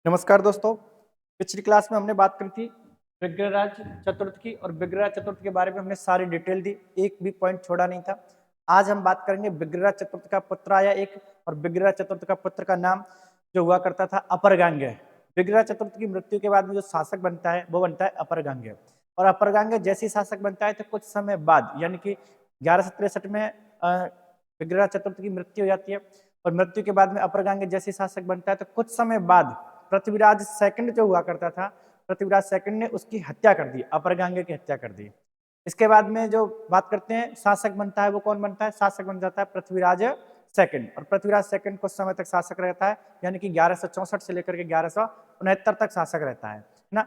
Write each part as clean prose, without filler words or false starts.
नमस्कार दोस्तों। पिछली क्लास में हमने बात करी थी विग्रहराज चतुर्थ की, और विग्रहराज चतुर्थ के बारे में हमने सारी डिटेल दी, एक भी पॉइंट छोड़ा नहीं था। आज हम बात करेंगे विग्रहराज चतुर्थ का पुत्र आया एक, और विग्रहराज चतुर्थ का पुत्र का नाम जो हुआ करता था अपरगांग्य। विग्रहराज चतुर्थ की मृत्यु के बाद में जो शासक बनता है वो बनता है अपरगांग्य, और अपरगांग्य जैसे ही शासक बनता है तो कुछ समय बाद यानी कि 1163 में विग्रहराज चतुर्थ की मृत्यु हो जाती है, और मृत्यु के बाद में अपरगांग्य जैसे शासक बनता है तो कुछ समय बाद पृथ्वीराज सेकंड जो हुआ करता था, पृथ्वीराज सेकंड ने उसकी हत्या कर दी, अपरगांग्य की हत्या कर दी। इसके बाद में जो बात करते हैं शासक बनता है वो कौन बनता है, शासक बन जाता है पृथ्वीराज सेकंड, और पृथ्वीराज सेकंड कुछ समय तक शासक रहता है, यानी कि 1164 से लेकर के 1169 तक शासक रहता है ना।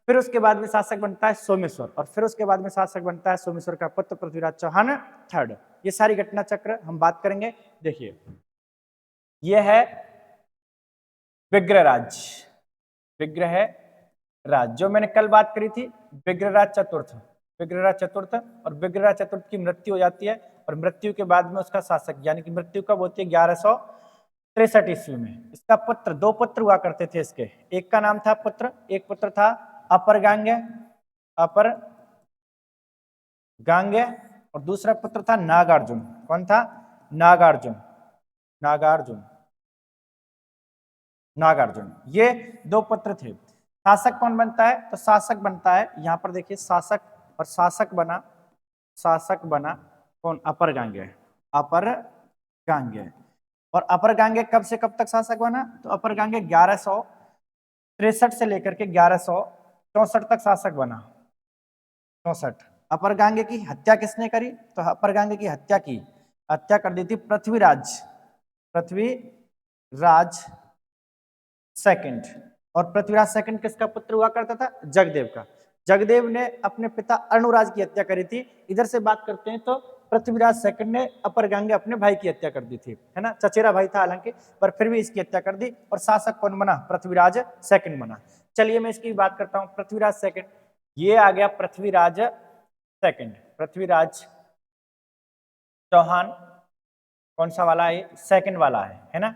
फिर उसके बाद में शासक बनता है सोमेश्वर, और फिर उसके बाद में शासक बनता है सोमेश्वर का पुत्र पृथ्वीराज चौहान थर्ड। ये सारी घटना चक्र हम बात करेंगे। देखिए, यह है विग्रहराज, विग्रह राज जो मैंने कल बात करी थी, विग्रहराज चतुर्थ, विग्रहराज चतुर्थ, और विग्रहराज चतुर्थ की मृत्यु हो जाती है, और मृत्यु के बाद में उसका शासक यानी कि मृत्यु कब होती है 1163 ईस्वी में। इसका पुत्र, दो पुत्र हुआ करते थे इसके, एक का नाम था पुत्र, एक पुत्र था अपरगांग्य, अपरगांग्य, और दूसरा पुत्र था नागार्जुन। कौन था? नागार्जुन, नागार्जुन, नागार्जुन। ये दो पुत्र थे। शासक कौन बनता है? तो शासक बनता है, यहां पर देखिए शासक, और शासक बना कौन? अपरगांग्य, अपरगांग्य। और अपरगांग्य कब से कब तक शासक बना? तो अपरगांग्य 1163 से लेकर के 1164 तक शासक बना। 64। अपरगांग्य की हत्या किसने करी? तो अपरगांग्य की हत्या कर दी थी पृथ्वीराज सेकंड। और पृथ्वीराज सेकंड किसका पुत्र हुआ करता था? जगदेव का। जगदेव ने अपने पिता अर्णुराज की हत्या करी थी। इधर से बात करते हैं तो पृथ्वीराज सेकंड ने अपरगांग्य अपने भाई की हत्या कर दी थी, है ना। चचेरा भाई था हालांकि, पर फिर भी इसकी हत्या कर दी, और शासक कौन बना? पृथ्वीराज सेकंड बना। चलिए मैं इसकी बात करता हूं। पृथ्वीराज सेकंड, ये आ गया पृथ्वीराज सेकंड, पृथ्वीराज चौहान। कौन सा वाला है? सेकंड वाला है ना।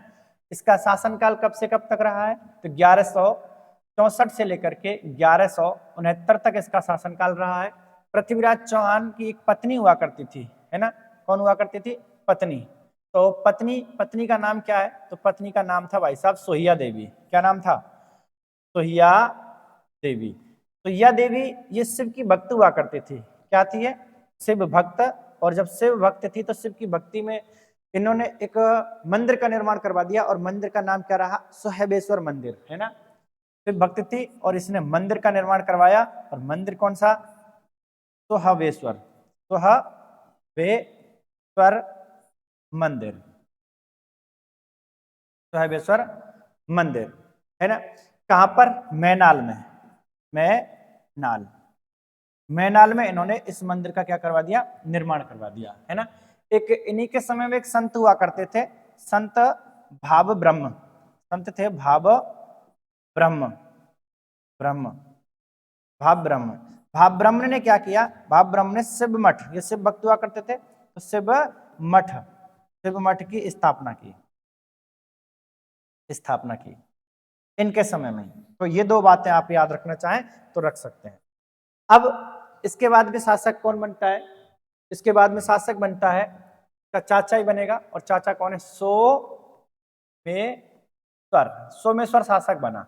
इसका शासनकाल कब से कब तक रहा है? तो 1164 से लेकर के 1169 तक इसका शासनकाल रहा है। पृथ्वीराज चौहान की एक पत्नी हुआ करती थी, है ना। कौन हुआ करती थी? पत्नी। तो पत्नी का नाम क्या है? तो पत्नी का नाम था भाई साहब सोहिया देवी। क्या नाम था? सोहिया देवी। सोहिया देवी ये शिव की भक्त हुआ करती थी। क्या थी ये? शिव भक्त। और जब शिव भक्त थी तो शिव की भक्ति में इन्होंने एक मंदिर का निर्माण करवा दिया, और मंदिर का नाम क्या रहा? सोहेबेश्वर मंदिर, है ना। शिव भक्त थी और इसने मंदिर का निर्माण करवाया, और मंदिर कौन सा? सोहवेश्वर, सोहवेश्वर मंदिर, सोहेबेश्वर मंदिर, है ना। कहां पर? मैनाल में, मैनाल में इन्होंने इस मंदिर का क्या करवा दिया? निर्माण करवा दिया, है ना। एक इन्हीं के समय में एक संत हुआ करते थे, संत भाव ब्रह्म, संत थे भाव ब्रह्म, भाव ब्रह्म ने क्या किया? भाव ब्रह्म ने शिव मठ, ये शिव भक्त हुआ करते थे, तो शिव मठ की स्थापना की इनके समय में। तो ये दो बातें आप याद रखना चाहें तो रख सकते हैं। अब इसके बाद में शासक कौन बनता है? इसके बाद में शासक बनता है, का चाचा ही बनेगा, और चाचा कौन है? सोमेश्वर शासक बना।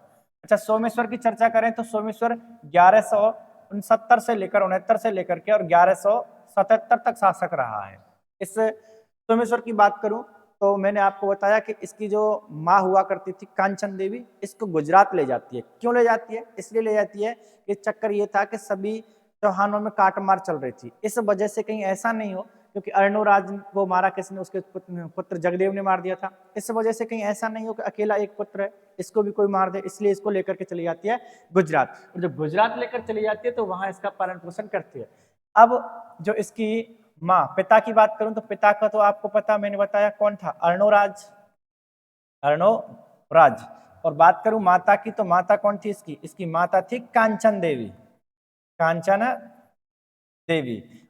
अच्छा, सोमेश्वर की चर्चा करें तो सोमेश्वर 1169 से लेकर 69 से लेकर के और 1177 तक शासक रहा है। इस सोमेश्वर की बात करूं तो मैंने आपको बताया कि इसकी जो माँ हुआ करती थी कांचन देवी, इसको गुजरात ले जाती है। क्यों ले जाती है? इसलिए ले जाती है कि चक्कर ये था कि सभी चौहानों में काटमार चल रही थी, इस वजह से कहीं ऐसा नहीं हो, क्योंकि अर्णोराज को मारा किसने? उसके पुत्र जगदेव ने मार दिया था। इस वजह से कहीं ऐसा नहीं हो कि अकेला एक पुत्र है, इसको भी कोई मार दे, इसलिए इसको लेकर के चली जाती है गुजरात। और जब गुजरात लेकर चली जाती है तो वहां इसका पालन पोषण करती है। अब जो इसकी माँ, पिता की बात करूं तो पिता का तो आपको पता, मैंने बताया कौन था? अर्णोराज। और बात करूं माता की तो माता कौन थी इसकी माता थी कांचन देवी।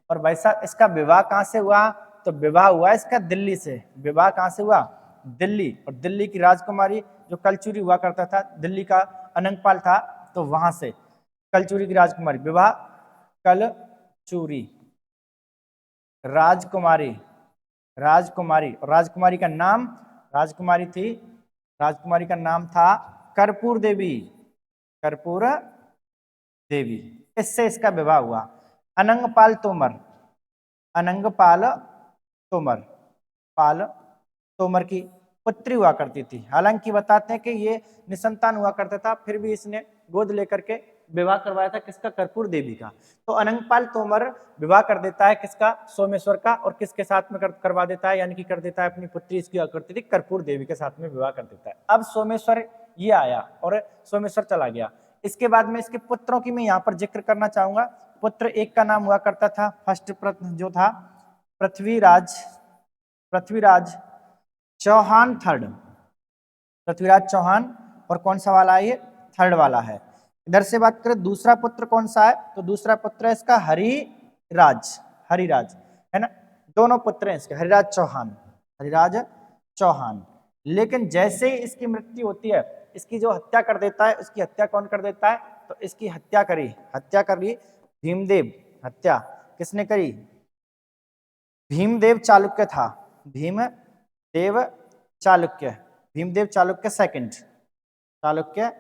और भाई साहब इसका विवाह कहां से हुआ? तो विवाह हुआ इसका दिल्ली से। विवाह कहां से हुआ? दिल्ली, और दिल्ली की राजकुमारी जो कलचुरी हुआ करता था, दिल्ली का अनंगपाल था, तो वहां से कलचुरी की राजकुमारी, विवाह कलचुरी राजकुमारी, राजकुमारी, और राजकुमारी का नाम, राजकुमारी थी, राजकुमारी का नाम था कर्पूर देवी, कर्पूर देवी। इससे इसका विवाह हुआ। अनंगपाल तोमर, अनंगपाल तोमर, पाल तोमर की पुत्री हुआ करती थी। हालांकि बताते हैं कि ये निसंतान हुआ करता था, फिर भी इसने गोद लेकर के विवाह करवाया था किसका, कर्पूर देवी का। तो अनंगपाल तोमर विवाह कर देता है किसका, सोमेश्वर का, और किसके साथ में करवा देता है, यानी कि कर देता है अपनी पुत्री इसकी करती थी कर्पूर देवी के साथ में विवाह कर देता है। अब सोमेश्वर ये आया और सोमेश्वर चला गया। इसके बाद में इसके पुत्रों की मैं यहाँ पर जिक्र करना चाहूंगा। पुत्र एक का नाम हुआ करता था, फर्स्ट जो था पृथ्वीराज, पृथ्वीराज चौहान थर्ड, पृथ्वीराज चौहान, और कौन सा वाला है ये, थर्ड वाला है। इधर से बात करें दूसरा पुत्र कौन सा है, तो दूसरा पुत्र है इसका हरिराज, हरिराज है ना, दोनों पुत्र हैं इसके, हरिराज चौहान, हरिराज चौहान। लेकिन जैसे ही इसकी मृत्यु होती है, इसकी जो हत्या कर देता है, उसकी हत्या कौन कर देता है, तो इसकी हत्या करी भीमदेव, हत्या किसने करी, भीमदेव चालुक्य था, भीमदेव चालुक्य, भीमदेव चालुक्य सेकंड, चालुक्य,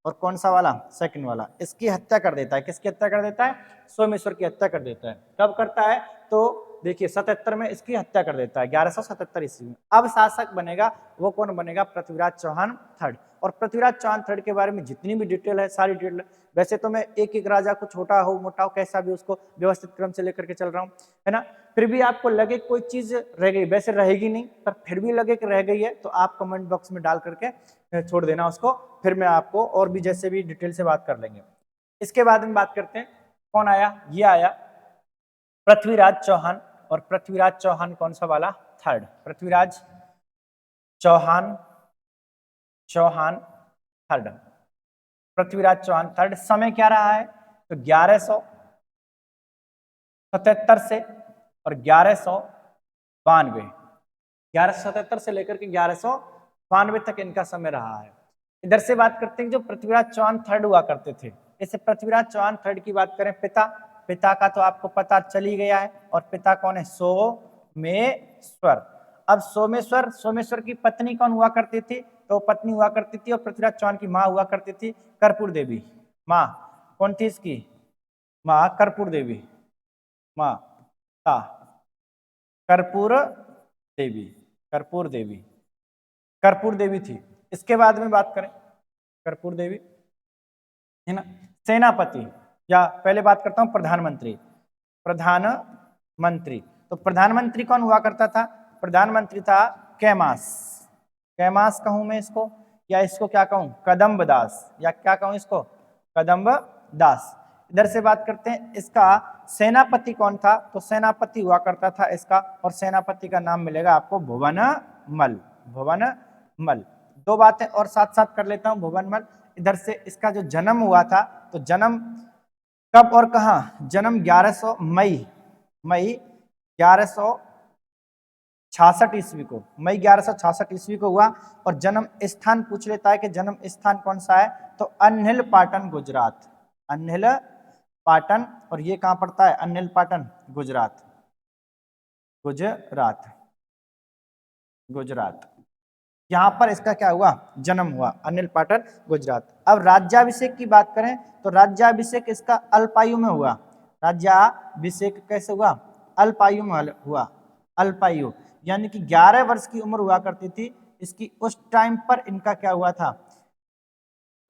और कौन सा वाला, सेकंड वाला, इसकी हत्या कर देता है। किसकी हत्या कर देता है, सोमेश्वर की हत्या कर देता है। कब करता है, तो देखिए 77 में इसकी हत्या कर देता है, 1177 ईस्वी में। अब शासक बनेगा वो कौन बनेगा, पृथ्वीराज चौहान थर्ड। और पृथ्वीराज चौहान थर्ड के बारे में जितनी भी डिटेल है, सारी डिटेल, वैसे तो मैं एक एक राजा को, छोटा हो मोटा हो कैसा भी, उसको व्यवस्थित क्रम से लेकर के चल रहा हूँ, है ना। फिर भी आपको लगे कोई चीज रह गई, वैसे रहेगी नहीं, पर फिर भी लगे कि रह गई है, तो आप कमेंट बॉक्स में डाल करके छोड़ देना उसको, फिर मैं आपको और भी जैसे भी डिटेल से बात कर लेंगे। इसके बाद में बात करते हैं कौन आया, ये आया पृथ्वीराज चौहान, और पृथ्वीराज चौहान कौन सा वाला, third, Prithviraj Chauhan, Chauhan third, Prithviraj Chauhan third. समय क्या रहा है, तो 1177 से और 1192, 1177 से लेकर के 1192 तक इनका समय रहा है। इधर से बात करते हैं जो पृथ्वीराज चौहान थर्ड हुआ करते थे। इसे पृथ्वीराज चौहान थर्ड की बात करें, पिता, पिता का तो आपको पता चल ही गया है, और पिता कौन है, सोमेश्वर। अब सोमेश्वर, सोमेश्वर की पत्नी कौन हुआ करती थी, तो पत्नी हुआ करती थी, और पृथ्वीराज चौहान की माँ हुआ करती थी कर्पूर देवी। माँ कौन थी इसकी, माँ कर्पूर देवी, माँ था कर्पूर देवी, कर्पूर देवी, कर्पूर देवी थी। इसके बाद में बात करें कर्पूर देवी, है ना, सेनापति, या पहले बात करता हूं प्रधानमंत्री, प्रधानमंत्री। तो प्रधानमंत्री कौन हुआ करता था, प्रधानमंत्री था कैमास, कैमास कहूं मैं इसको, या इसको क्या कहूं, कदम्ब दास, या क्या कहूं इसको, कदम्ब दास। इधर से बात करते हैं इसका सेनापति कौन था, तो सेनापति हुआ करता था इसका, और सेनापति का नाम मिलेगा आपको भुवनमल, भुवनमल। दो बातें और साथ साथ कर लेता हूं, भुवनमल। इधर से इसका जो जन्म हुआ था, तो जन्म कब और कहा, जन्म 1100 मई, मई 1166 ईस्वी को, मई 1166 ईस्वी को हुआ। और जन्म स्थान पूछ लेता है कि जन्म स्थान कौन सा है, तो अन्हिल पाटन गुजरात, अन्हिल पाटन, और ये कहां पड़ता है, अन्हिल पाटन गुजरात, गुजरात, गुजरात, यहां पर इसका क्या हुआ, जन्म हुआ, अनिल पाटन गुजरात। अब राज्याभिषेक की बात करें, तो राज्याभिषेक इसका अल्पायु में हुआ, राज्याभिषेक कैसे हुआ, अल्पायु में हुआ, अल्पायु यानी कि 11 वर्ष की उम्र हुआ करती थी इसकी, उस टाइम पर इनका क्या हुआ था,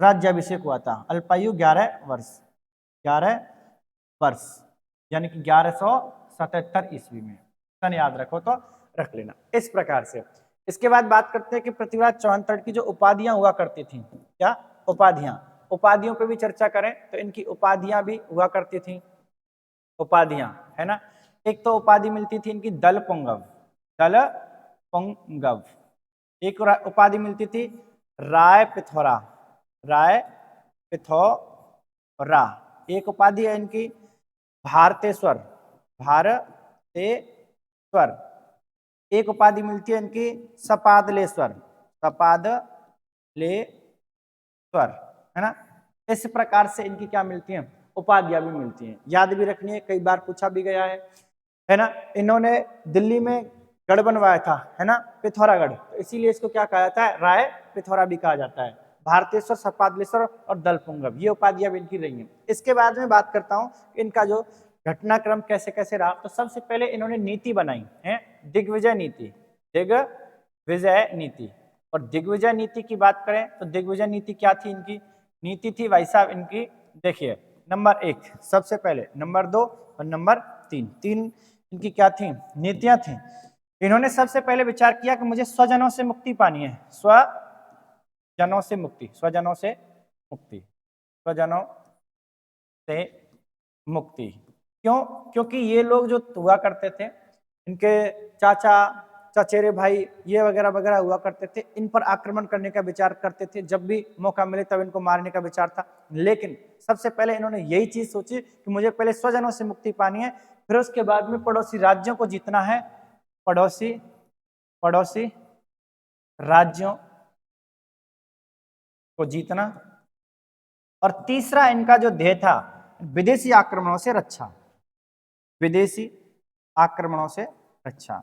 राज्याभिषेक हुआ था। अल्पायु 11 वर्ष, 11 वर्ष, यानी कि 1177 ईस्वी में, सन याद रखो तो रख लेना इस प्रकार से। इसके बाद बात करते हैं कि पृथ्वीराज चौहान थर्ड की जो उपाधियां हुआ करती थी, क्या उपाधियां, उपाधियों पे भी चर्चा करें तो इनकी उपाधियां भी हुआ करती थी, उपाधियां, है ना। एक तो उपाधि मिलती थी इनकी दल पुंगव, दल पुंगव। एक उपाधि मिलती थी राय पिथौरा, राय पिथौरा। एक उपाधि है इनकी भारतेश्वर, भारतेश्वर। एक उपाधि मिलती है इनकी सपादलेश्वर, सपादलेश्वर, है ना। इस प्रकार से इनकी क्या मिलती हैं, उपाधियां भी मिलती हैं। याद भी रखनी है, कई बार पूछा भी गया है ना। इन्होंने दिल्ली में गढ़ बनवाया था, है ना, पिथौरागढ़, तो इसीलिए इसको क्या कहा जाता है, राय पिथौरा भी कहा जाता है। भारतेश्वर, सपादलेश्वर और दलपुंगव, ये उपाधियां भी इनकी रही हैं। इसके बाद में बात करता हूं इनका जो घटनाक्रम कैसे कैसे रहा। तो सबसे पहले इन्होंने नीति बनाई है, दिग्विजय नीति, दिग्विजय नीति। और दिग्विजय नीति की बात करें तो दिग्विजय नीति क्या थी इनकी, नीति थी भाई साहब इनकी, देखिए नंबर 1 सबसे पहले, नंबर 2 और नंबर 3, तीन इनकी क्या थी, नीतियां थी। इन्होंने सबसे पहले विचार किया कि मुझे स्वजनों से मुक्ति पानी है, स्वजनों से मुक्ति, स्वजनों से मुक्ति, स्वजनों से मुक्ति। क्यों, क्योंकि ये लोग जो हुआ करते थे, इनके चाचा चचेरे भाई ये वगैरह वगैरह हुआ करते थे, इन पर आक्रमण करने का विचार करते थे, जब भी मौका मिले तब इनको मारने का विचार था। लेकिन सबसे पहले इन्होंने यही चीज सोची कि मुझे पहले स्वजनों से मुक्ति पानी है, फिर उसके बाद में पड़ोसी राज्यों को जीतना है, पड़ोसी राज्यों को जीतना। और तीसरा इनका जो ध्येय था, विदेशी आक्रमणों से रक्षा, विदेशी आक्रमणों से रक्षा,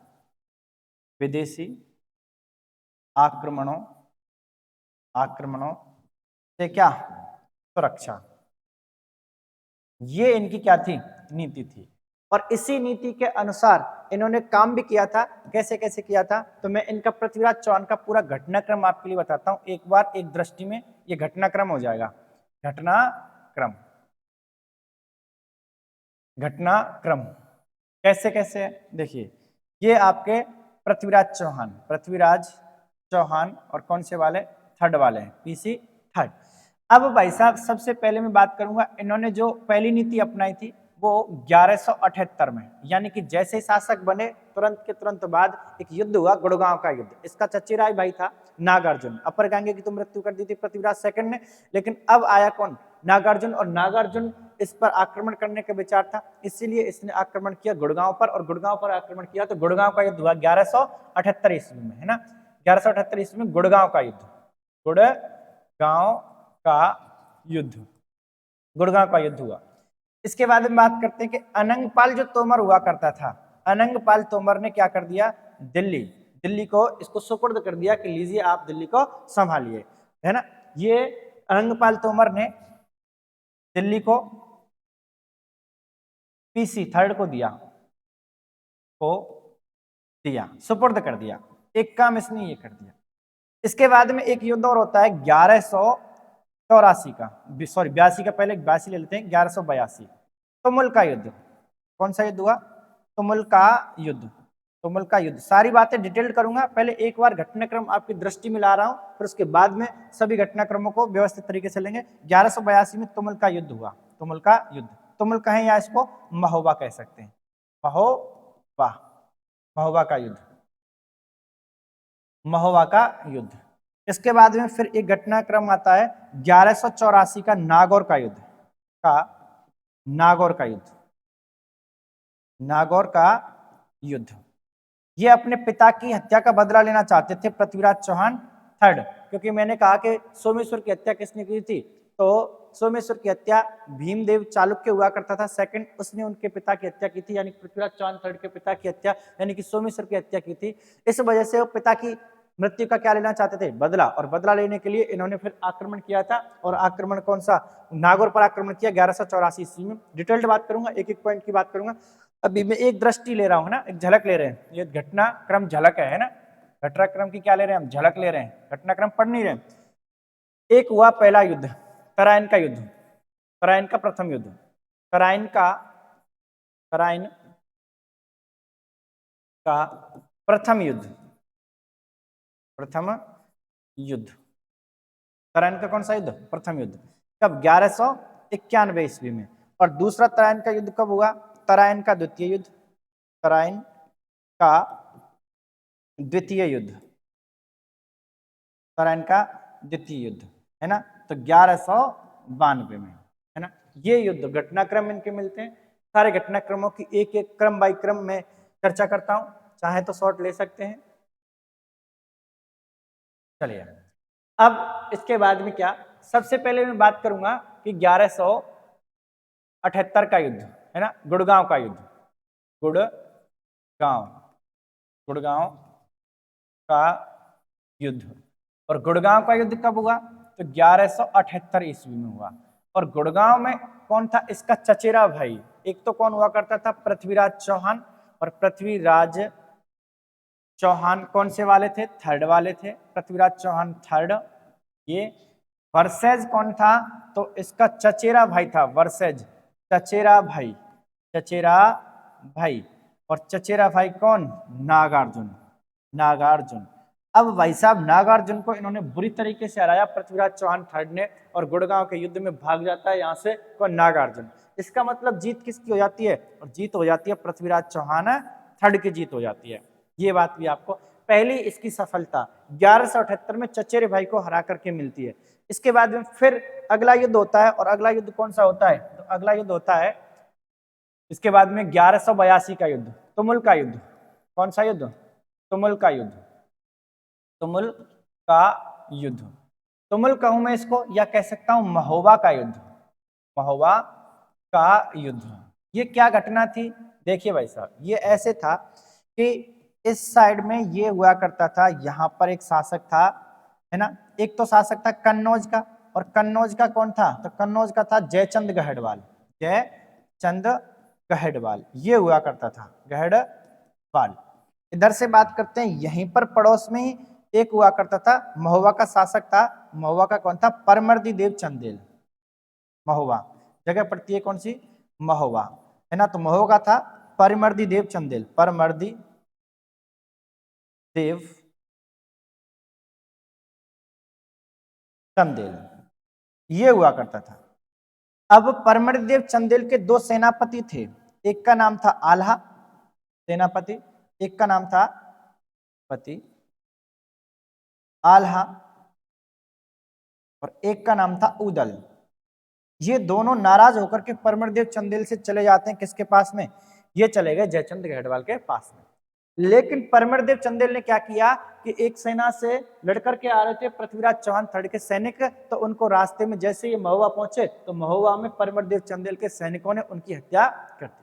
विदेशी आक्रमणों से क्या, सुरक्षा। ये इनकी क्या थी, नीति थी। और इसी नीति के अनुसार इन्होंने काम भी किया था। कैसे कैसे किया था, तो मैं इनका पृथ्वीराज चौहान का पूरा घटनाक्रम आपके लिए बताता हूं, एक बार एक दृष्टि में ये घटनाक्रम हो जाएगा। घटनाक्रम, घटनाक्रम कैसे कैसे, देखिए ये आपके पृथ्वीराज चौहान और कौन से वाले, थर्ड वाले हैं, पीसी थर्ड। अब भाई साहब सबसे पहले मैं बात करूंगा, इन्होंने जो पहली नीति अपनाई थी वो 1178 में, यानी कि जैसे शासक बने तुरंत के तुरंत बाद एक युद्ध हुआ, गुड़गांव का युद्ध। इसका चचेरा भाई था नागार्जुन, अपर गांगे की तो मृत्यु कर दी थी पृथ्वीराज सेकंड ने, लेकिन अब आया कौन, नागार्जुन। और नागार्जुन इस पर आक्रमण करने का विचार था, इसीलिए इसने आक्रमण किया गुड़गांव पर, और गुड़गांव पर आक्रमण किया तो गुड़गांव का युद्ध हुआ 1178 ईस्वी में, है ना। 1178 ईस्वी में गुड़गांव का युद्ध, गुड़गांव का युद्ध, गुड़गांव का युद्ध हुआ। इसके बाद में बात करते हैं कि अनंगपाल जो तोमर हुआ करता था, अनंगपाल तोमर ने क्या कर दिया, दिल्ली को इसको सुपुर्द कर दिया कि लीजिए आप दिल्ली को संभालिए, है ना। ये अनंगपाल तोमर ने दिल्ली को पीसी थर्ड को दिया, सुपुर्द कर दिया। एक काम इसने ये कर दिया। इसके बाद में एक युद्ध और होता है 1184 का, सॉरी 82 का, पहले 82 ले लेते हैं, 1182 तुमुल का युद्ध। कौन सा युद्ध हुआ, तुमुल का युद्ध, तुमुल का युद्ध। सारी बातें डिटेल्ड करूंगा, पहले एक बार घटनाक्रम आपकी दृष्टि में ला रहा हूं, फिर उसके बाद में सभी घटनाक्रमों को व्यवस्थित तरीके से लेंगे। 1182 में तुमुल का युद्ध हुआ, तुमुल का युद्ध, तुमुल कहें या इसको महोबा कह सकते हैं, महोबा का युद्ध, महोबा का युद्ध। इसके बाद में फिर एक घटनाक्रम आता है 1184 का नागौर का युद्ध, नागौर का युद्ध। ये अपने पिता की हत्या का बदला लेना चाहते थे पृथ्वीराज चौहान थर्ड, क्योंकि मैंने कहा कि सोमेश्वर की हत्या किसने की थी, तो सोमेश्वर की हत्या भीमदेव चालुक्य हुआ करता था सेकंड, उसने उनके पिता की हत्या की थी, यानी पृथ्वीराज चौहान थर्ड के पिता की हत्या यानी कि सोमेश्वर की हत्या की थी। इस वजह से वो पिता की मृत्यु का क्या लेना चाहते थे, बदला। और बदला लेने के लिए इन्होंने फिर आक्रमण किया था, और आक्रमण कौन सा, नागौर पर आक्रमण किया 1184 ईस्वी में। डिटेल्ड बात करूंगा, एक एक पॉइंट की बात करूंगा। अभी मैं एक दृष्टि ले रहा हूं ना, एक झलक ले रहे हैं, ये घटनाक्रम झलक है ना, घटनाक्रम की क्या ले रहे हैं हम, झलक ले रहे हैं, घटनाक्रम पढ़ नहीं रहे। एक हुआ पहला युद्ध, तराइन का युद्ध, तराइन का प्रथम युद्ध, तराइन का प्रथम युद्ध, तराइन का कौन सा युद्ध, प्रथम युद्ध, कब, 1191 ईस्वी में। और दूसरा तराइन का युद्ध कब हुआ, तराइन का द्वितीय युद्ध, तराइन का द्वितीय युद्ध, तराइन का द्वितीय युद्ध, है ना। तो 1192 में, है ना। ये युद्ध घटनाक्रम इनके मिलते हैं। सारे घटनाक्रमों की एक एक क्रम बाई क्रम में चर्चा करता हूं। चाहे तो शॉर्ट ले सकते हैं। चलिए अब इसके बाद में क्या, सबसे पहले मैं बात करूंगा कि 1178 का युद्ध है ना, गुड़गांव का युद्ध, गुड़गांव गुड़गांव का युद्ध। और गुड़गांव का युद्ध कब हुआ, तो 1178 ईस्वी में हुआ। और गुड़गांव में कौन था इसका चचेरा भाई, एक तो कौन हुआ करता था, पृथ्वीराज चौहान। और पृथ्वीराज चौहान कौन से वाले थे, थर्ड वाले थे, पृथ्वीराज चौहान थर्ड। ये वर्सेज कौन था, तो इसका चचेरा भाई था, वर्सेज चचेरा भाई, चचेरा भाई। और चचेरा भाई कौन, नागार्जुन, नागार्जुन। अब भाई साहब नागार्जुन को इन्होंने बुरी तरीके से हराया पृथ्वीराज चौहान थर्ड ने, और गुड़गांव के युद्ध में भाग जाता है यहाँ से कौन, नागार्जुन। इसका मतलब जीत किसकी हो जाती है, और जीत हो जाती है पृथ्वीराज चौहान थर्ड की जीत हो जाती है। ये बात भी आपको, पहली इसकी सफलता 1178 में चचेरे भाई को हरा करके मिलती है। इसके बाद में फिर अगला युद्ध होता है, और अगला युद्ध कौन सा होता है, तो अगला युद्ध होता है इसके बाद में 1182 का युद्ध, तुमुल का युद्ध। कौन सा युद्ध, तुमुल का युद्ध, तुमुल का युद्ध। तुमुल कहूं मैं इसको, या कह सकता हूं महोबा का युद्ध, महोबा का युद्ध। ये क्या घटना थी, देखिए भाई साहब, ये ऐसे था कि इस साइड में ये हुआ करता था, यहाँ पर एक शासक था, है ना, एक तो शासक था कन्नौज का, और कन्नौज का कौन था, तो कन्नौज का था जयचंद गहडवाल, जयचंद गहडवाल, ये हुआ करता था गहडवाल। इधर से बात करते हैं, यहीं पर पड़ोस में ही एक हुआ करता था, महोबा का शासक था, महोबा का कौन था, परमर्दी देव चंदेल। महोबा जगह पड़ती है कौन सी, महोबा, है ना, तो महोबा था परमर्दी देव चंदेल, परमर्दी देव चंदेल, ये हुआ करता था। अब परमर्दी देव चंदेल के दो सेनापति थे, एक का नाम था आल्हा सेनापति, एक का नाम था पति आल्हा, और एक का नाम था उदल। ये दोनों नाराज होकर के परमर्दी देव चंदेल से चले जाते हैं, किसके पास में, ये चले गए जयचंद गहडवाल के पास में। लेकिन परमर्दी देव चंदेल ने क्या किया कि एक सेना से लड़कर के आ रहे थे पृथ्वीराज चौहान थर्ड के सैनिक, तो उनको रास्ते में जैसे ये महोबा पहुंचे, तो महोबा में परमर्दी देव चंदेल के सैनिकों ने उनकी हत्या कर दी।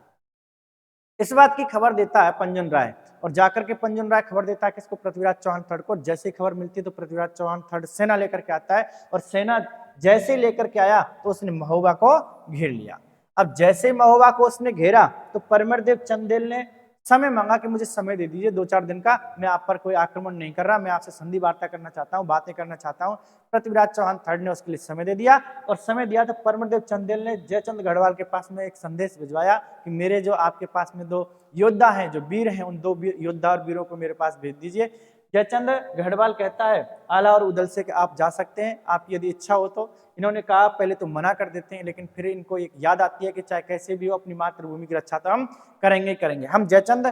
इस बात की खबर देता है पंजन राय, और जाकर के पंजन राय खबर देता है किसको, पृथ्वीराज चौहान थर्ड को। जैसे खबर मिलती है तो पृथ्वीराज चौहान थर्ड सेना लेकर के आता है, और सेना जैसे लेकर के आया तो उसने महोबा को घेर लिया। अब जैसे महोबा को उसने घेरा, तो परमर्दी देव चंदेल ने समय मांगा कि मुझे समय दे दीजिए 2-4 दिन का, मैं आप पर कोई आक्रमण नहीं कर रहा, मैं आपसे संधि वार्ता करना चाहता हूं, बातें करना चाहता हूं। पृथ्वीराज चौहान थर्ड ने उसके लिए समय दे दिया, और समय दिया तो परमर्दी देव चंदेल ने जयचंद गढ़वाल के पास में एक संदेश भिजवाया कि मेरे जो आपके पास में 2 योद्धा हैं, जो वीर हैं, उन 2 योद्धा और वीरों को मेरे पास भेज दीजिए। जयचंद गढ़वाल कहता है आला और उदल से कि आप जा सकते हैं, आप यदि इच्छा हो तो। इन्होंने कहा पहले तो मना कर देते हैं, लेकिन फिर इनको एक याद आती है कि चाहे कैसे भी हो अपनी मातृभूमि की रक्षा तो हम करेंगे। हम जयचंद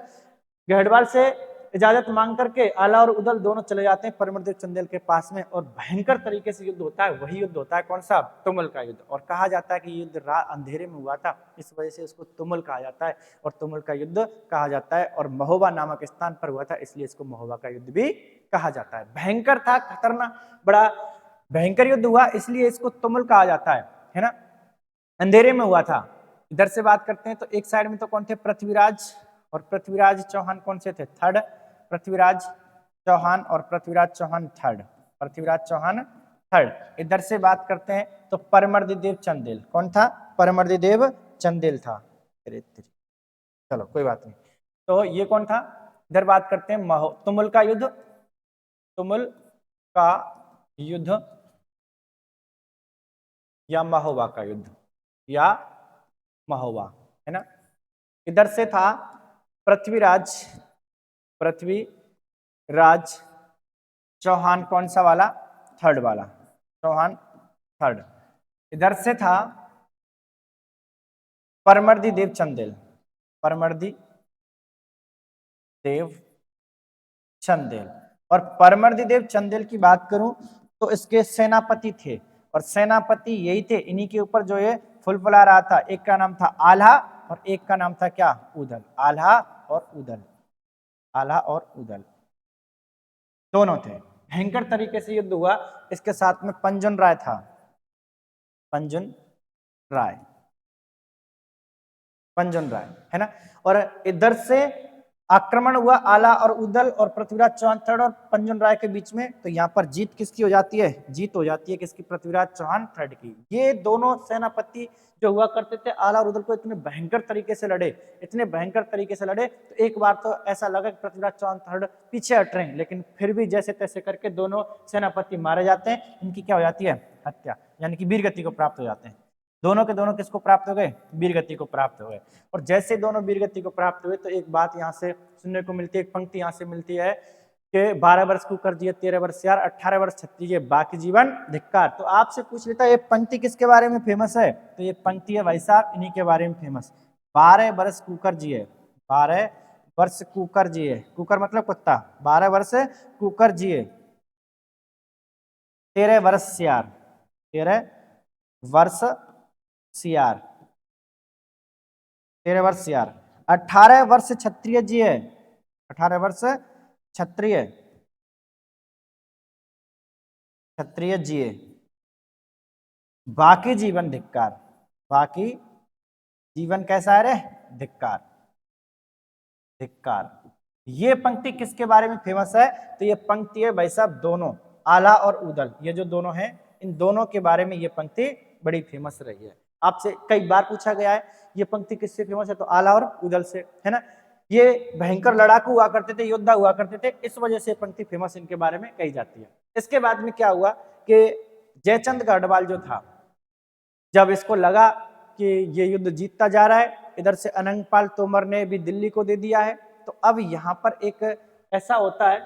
गढ़वाल से इजाजत मांग करके आला और उदल दोनों चले जाते हैं परमर्दी देव चंदेल के पास में, और भयंकर तरीके से युद्ध होता है। वही युद्ध होता है कौन सा, तुमुल का युद्ध। और कहा जाता है कि युद्ध अंधेरे में हुआ था, इस वजह से उसको तुमुल कहा जाता है, और तुमुल का युद्ध कहा जाता है। और महोबा नामक स्थान पर हुआ था, इसलिए इसको महोबा का युद्ध भी कहा जाता है। भयंकर था, खतरनाक, बड़ा भयंकर युद्ध हुआ, इसलिए इसको तुमुल कहा जाता है ना, अंधेरे में हुआ था। इधर से बात करते हैं तो एक साइड में तो कौन थे, पृथ्वीराज, और पृथ्वीराज चौहान कौन से थे, थर्ड, पृथ्वीराज चौहान और पृथ्वीराज चौहान थर्ड, पृथ्वीराज चौहान थर्ड। इधर से बात करते हैं तो परमर्दी देव चंदेल कौन था, परमर्दी देव चंदेल था। चलो कोई बात नहीं, तो ये कौन था। इधर बात करते हैं तुमुल का युद्ध, तुमुल का युद्ध या महोबा का युद्ध, या महोबा, है ना। इधर से था पृथ्वीराज चौहान कौन सा वाला, थर्ड वाला, चौहान थर्ड। इधर से था परमर्दी देव चंदेल, परमर्दी देव चंदेल। और परमर्दी देव चंदेल की बात करूं तो इसके सेनापति थे, और सेनापति यही थे, इन्हीं के ऊपर जो ये फुलफुला रहा था। एक का नाम था आल्हा और एक का नाम था क्या, उदल, आल्हा और उदल। आला और उदल दोनों थे। भयंकर तरीके से युद्ध हुआ। इसके साथ में पंजन राय था, पंजन राय, पंजन राय है ना। और इधर से आक्रमण हुआ आला और उदल और पृथ्वीराज चौहान थर्ड और पंजन राय के बीच में। तो यहाँ पर जीत किसकी हो जाती है? जीत हो जाती है किसकी? पृथ्वीराज चौहान थर्ड की। ये दोनों सेनापति जो हुआ करते थे आला और उदल को इतने भयंकर तरीके से लड़े, इतने भयंकर तरीके से लड़े, तो एक बार तो ऐसा लगा कि पृथ्वीराज चौहान थर्ड पीछे हट रहे हैं, लेकिन फिर भी जैसे तैसे करके दोनों सेनापति मारे जाते हैं। इनकी क्या हो जाती है? हत्या, यानी कि वीरगति को प्राप्त हो जाते हैं। दोनों के दोनों किसको प्राप्त हो गए? वीरगति को प्राप्त हो गए। और जैसे दोनों वीरगति को प्राप्त हुए तो एक बात यहाँ से सुनने को मिलती है, एक पंक्ति यहाँ से मिलती है कि 12 वर्ष कुकर जिए 13 वर्ष यार, 18 वर्ष क्षत्रिय बाकी जीवन धिक्कार। तो आपसे पूछ लेता है ये पंक्ति किसके बारे में फेमस है? तो ये पंक्ति है भाई साहब इन्हीं के बारे में फेमस। 12 वर्ष कुकर जिए, 12 वर्ष कुकर जिए, कुकर मतलब कुत्ता, 12 वर्ष कुकर जिए 13 वर्ष सियार, 13 वर्ष सियार, 13 वर्ष सियार, 18 वर्ष क्षत्रिय जिए, 18 वर्ष क्षत्रिय, क्षत्रिय जिए बाकी जीवन धिक्कार, बाकी जीवन कैसा है रे? धिक्कार, धिक्कार। ये पंक्ति किसके बारे में फेमस है? तो ये पंक्ति है भाई साहब दोनों आला और उदल, ये जो दोनों हैं इन दोनों के बारे में ये पंक्ति बड़ी फेमस रही है। आपसे कई बार पूछा गया है ये पंक्ति किससे फेमस है? तो आला और उदल से, है ना। ये भयंकर लड़ाकू हुआ करते थे, योद्धा हुआ करते थे, इस वजह से पंक्ति फेमस इनके बारे में कही जाती है। इसके बाद में क्या हुआ कि जयचंद गढ़वाल जो था, जब इसको लगा कि ये युद्ध जीतता जा रहा है, इधर से अनंगपाल तोमर ने भी दिल्ली को दे दिया है, तो अब यहाँ पर एक ऐसा होता है,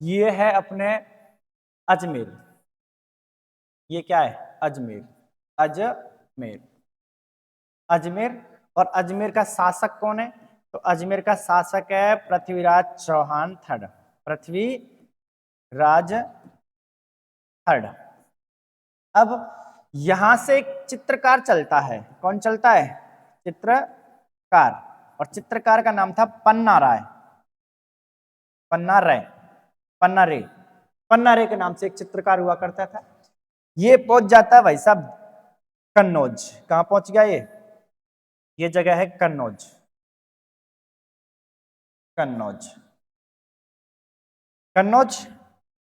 ये है अपने अजमेर, ये क्या है? अजमेर, अजमेर, अजमेर। और अजमेर का शासक कौन है? तो अजमेर का शासक है पृथ्वीराज चौहान थर्ड, पृथ्वीराज थर्ड। अब यहां से एक चित्रकार चलता है, कौन चलता है? चित्रकार, और चित्रकार का नाम था पन्ना राय, पन्ना राय, पन्ना रे, पन्ना रे के नाम से एक चित्रकार हुआ करता था। ये पहुंच जाता है भाई साहब कन्नौज। कहां पहुंच गया ये जगह है कन्नौज, कन्नौज, कन्नौज।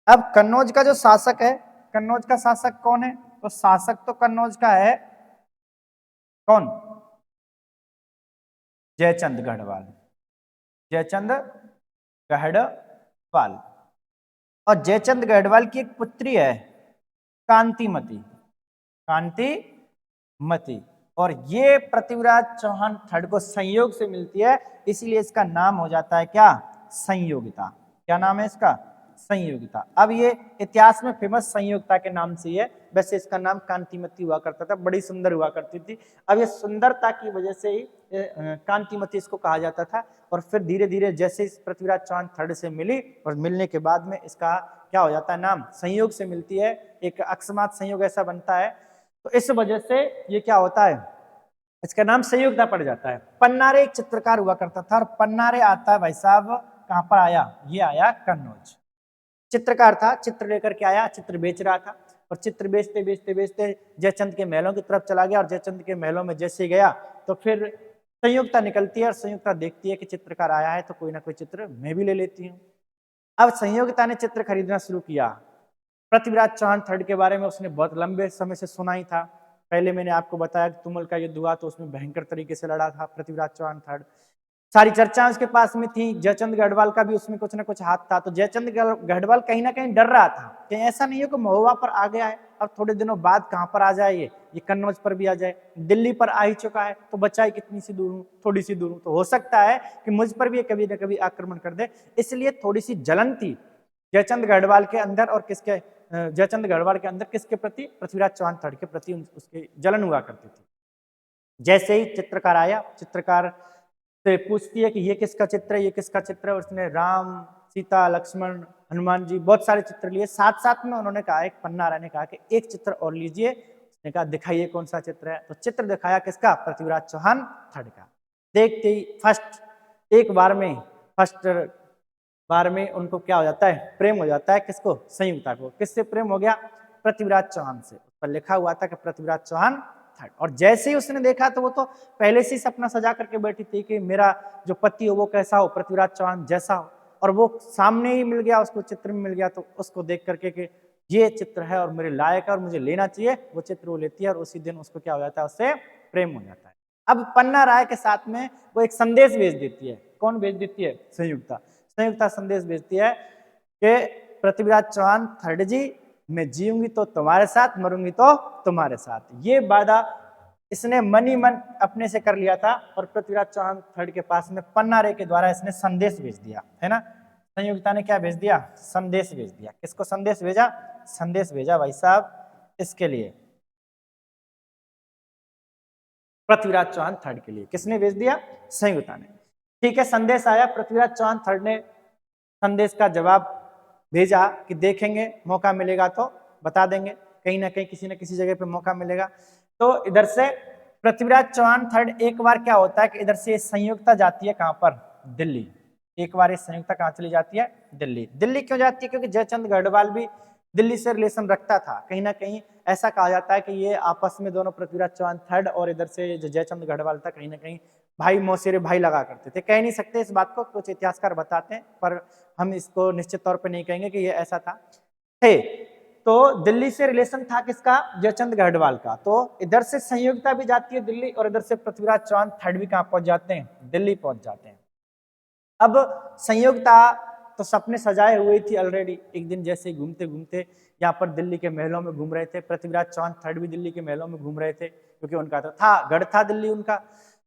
अब कन्नौज का जो शासक है, कन्नौज का शासक कौन है? तो शासक तो कन्नौज का है कौन? जयचंद गढ़वाल, जयचंद गढ़वाल। और जयचंद गढ़वाल की एक पुत्री है कांतिमती, कांतिमती। और ये पृथ्वीराज चौहान थर्ड को संयोग से मिलती है, इसीलिए इसका नाम हो जाता है क्या? संयोगिता। क्या नाम है इसका? संयोगिता। अब ये इतिहास में फेमस संयोगिता के नाम से है, वैसे इसका नाम कांतिमती हुआ करता था, बड़ी सुंदर हुआ करती थी। अब ये सुंदरता की वजह से ही कांतिमती इसको कहा जाता था। और फिर धीरे धीरे जैसे इस पृथ्वीराज चौहान थर्ड से मिली, और मिलने के बाद में इसका क्या हो जाता है? नाम संयोग से मिलती है, एक अकस्मात संयोग ऐसा बनता है, तो इस वजह से ये क्या होता है? इसका नाम संयोगिता पड़ जाता है। पन्नारे एक चित्रकार हुआ करता था, और पन्नारे आता है भाई साहब कहां पर आया? ये आया कन्नौज। चित्रकार था, चित्र लेकर के आया, चित्र बेच रहा था, और चित्र बेचते बेचते बेचते जयचंद के महलों की तरफ चला गया। और जयचंद के महलों में जैसे गया तो फिर संयुक्ता निकलती है, और संयुक्ता देखती है कि चित्रकार आया है तो कोई ना कोई चित्र मैं भी ले लेती हूँ। अब संयोगिता ने चित्र खरीदना शुरू किया। पृथ्वीराज चौहान थर्ड के बारे में उसने बहुत लंबे समय से सुना ही था। पहले मैंने आपको बताया कि तुमुल का युद्ध हुआ तो उसमें भयंकर तरीके से लड़ा था पृथ्वीराज चौहान थर्ड, सारी चर्चाएं उसके पास में थी। जयचंद गढ़वाल का भी उसमें कुछ ना कुछ हाथ था। तो जयचंद गढ़वाल कहीं ना कहीं डर रहा था कि ऐसा नहीं है कि महुआ पर आ गया है, अब थोड़े दिनों बाद कहां पर आ जाए, ये कन्नौज पर भी आ जाए, दिल्ली पर आ ही चुका है, तो बचाए कितनी सी दूर हूँ, थोड़ी सी दूर हूँ, तो हो सकता है कि मुझ पर भी कभी ना कभी आक्रमण कर दे। इसलिए थोड़ी सी जलन थी जयचंद गढ़वाल के अंदर, और किसके? जयचंद गढ़वाल के अंदर किसके प्रति? पृथ्वीराज चौहान थर्ड के प्रति उसकी जलन हुआ करती थी। जैसे ही चित्रकार आया, चित्रकार से पूछती है कि ये किसका चित्र है, ये किसका चित्र है। उसने राम, सीता, लक्ष्मण, हनुमान जी बहुत सारे चित्र लिए। साथ साथ में उन्होंने कहा, एक पन्ना राय ने कहा कि एक चित्र और लीजिए। उसने कहा दिखाइए कौन सा चित्र है। तो चित्र दिखाया किसका? पृथ्वीराज चौहान थर्ड का। देखते ही फर्स्ट एक बार में फर्स्ट बार में उनको क्या हो जाता है, प्रेम हो जाता है। किसको? संयुक्ता को। किससे प्रेम हो गया? पृथ्वीराज चौहान से। उस पर लिखा हुआ था कि पृथ्वीराज चौहान थर्ड। और जैसे ही उसने देखा तो वो तो पहले से ही सपना सजा करके बैठी थी कि मेरा जो पति हो वो कैसा हो, पृथ्वीराज चौहान जैसा हो। और वो सामने ही मिल गया, उसको चित्र में मिल गया, तो उसको देख करके कि ये चित्र है और मेरे लायक है और मुझे लेना चाहिए, वो चित्र वो लेती है और उसी दिन उसको क्या हो जाता है, उससे प्रेम हो जाता है। अब पन्ना राय के साथ में वो एक संदेश भेज देती है। कौन भेज देती है? संयुक्ता। संयुक्ता संदेश भेजती है कि पृथ्वीराज चौहान थर्ड जी, मैं जीऊंगी तो तुम्हारे साथ, मरूंगी तो तुम्हारे साथ। ये वादा इसने मन ही मन अपने से कर लिया था और पृथ्वीराज चौहान थर्ड के पास में पन्ना रे के द्वारा इसने संदेश भेज दिया, है ना। संयुक्ता ने क्या भेज दिया? संदेश भेज दिया। किसको संदेश भेजा? संदेश भेजा भाई साहब इसके लिए, पृथ्वीराज चौहान थर्ड के लिए। किसने भेज दिया? संयुक्ता ने। ठीक है, संदेश आया, पृथ्वीराज चौहान थर्ड ने संदेश का जवाब भेजा कि देखेंगे, मौका मिलेगा तो बता देंगे, कहीं ना कहीं किसी न किसी जगह पे मौका मिलेगा। तो इधर से पृथ्वीराज चौहान थर्ड, एक बार क्या होता है कि इधर से संयुक्ता जाती है कहां पर? दिल्ली। एक बार ये संयुक्ता कहां चली जाती है? दिल्ली। दिल्ली क्यों जाती है? क्योंकि जयचंद गढ़वाल भी दिल्ली से रिलेशन रखता था। कहीं ना कहीं ऐसा कहा जाता है कि ये आपस में दोनों, पृथ्वीराज चौहान थर्ड और इधर से जो जयचंद गढ़वाल था, कहीं ना कहीं भाई मौसेरे भाई लगा करते थे। कह नहीं सकते इस बात को, कुछ इतिहासकार बताते हैं, पर हम इसको निश्चित तौर पे नहीं कहेंगे कि ये ऐसा था। है तो दिल्ली से रिलेशन था किसका? जयचंद गढ़वाल का। तो इधर से संयुक्ता भी जाती है दिल्ली और इधर से पृथ्वीराज चौहान थर्ड भी कहां पहुंच जाते हैं? दिल्ली पहुंच जाते हैं। अब संयुक्ता तो सपने सजाए हुए थी ऑलरेडी। एक दिन जैसे घूमते घूमते यहाँ पर दिल्ली के महलों में घूम रहे थे, पृथ्वीराज चौहान थर्ड भी दिल्ली के महलों में घूम रहे थे, क्योंकि उनका तो था गढ़ था दिल्ली उनका।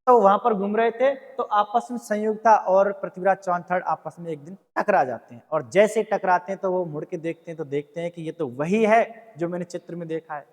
तो वहां पर घूम रहे थे तो आपस में संयुक्ता और पृथ्वीराज चौहान थर्ड आपस में एक दिन टकरा जाते हैं। और जैसे टकराते हैं तो वो मुड़ के देखते हैं तो देखते हैं कि ये तो वही है जो मैंने चित्र में देखा है,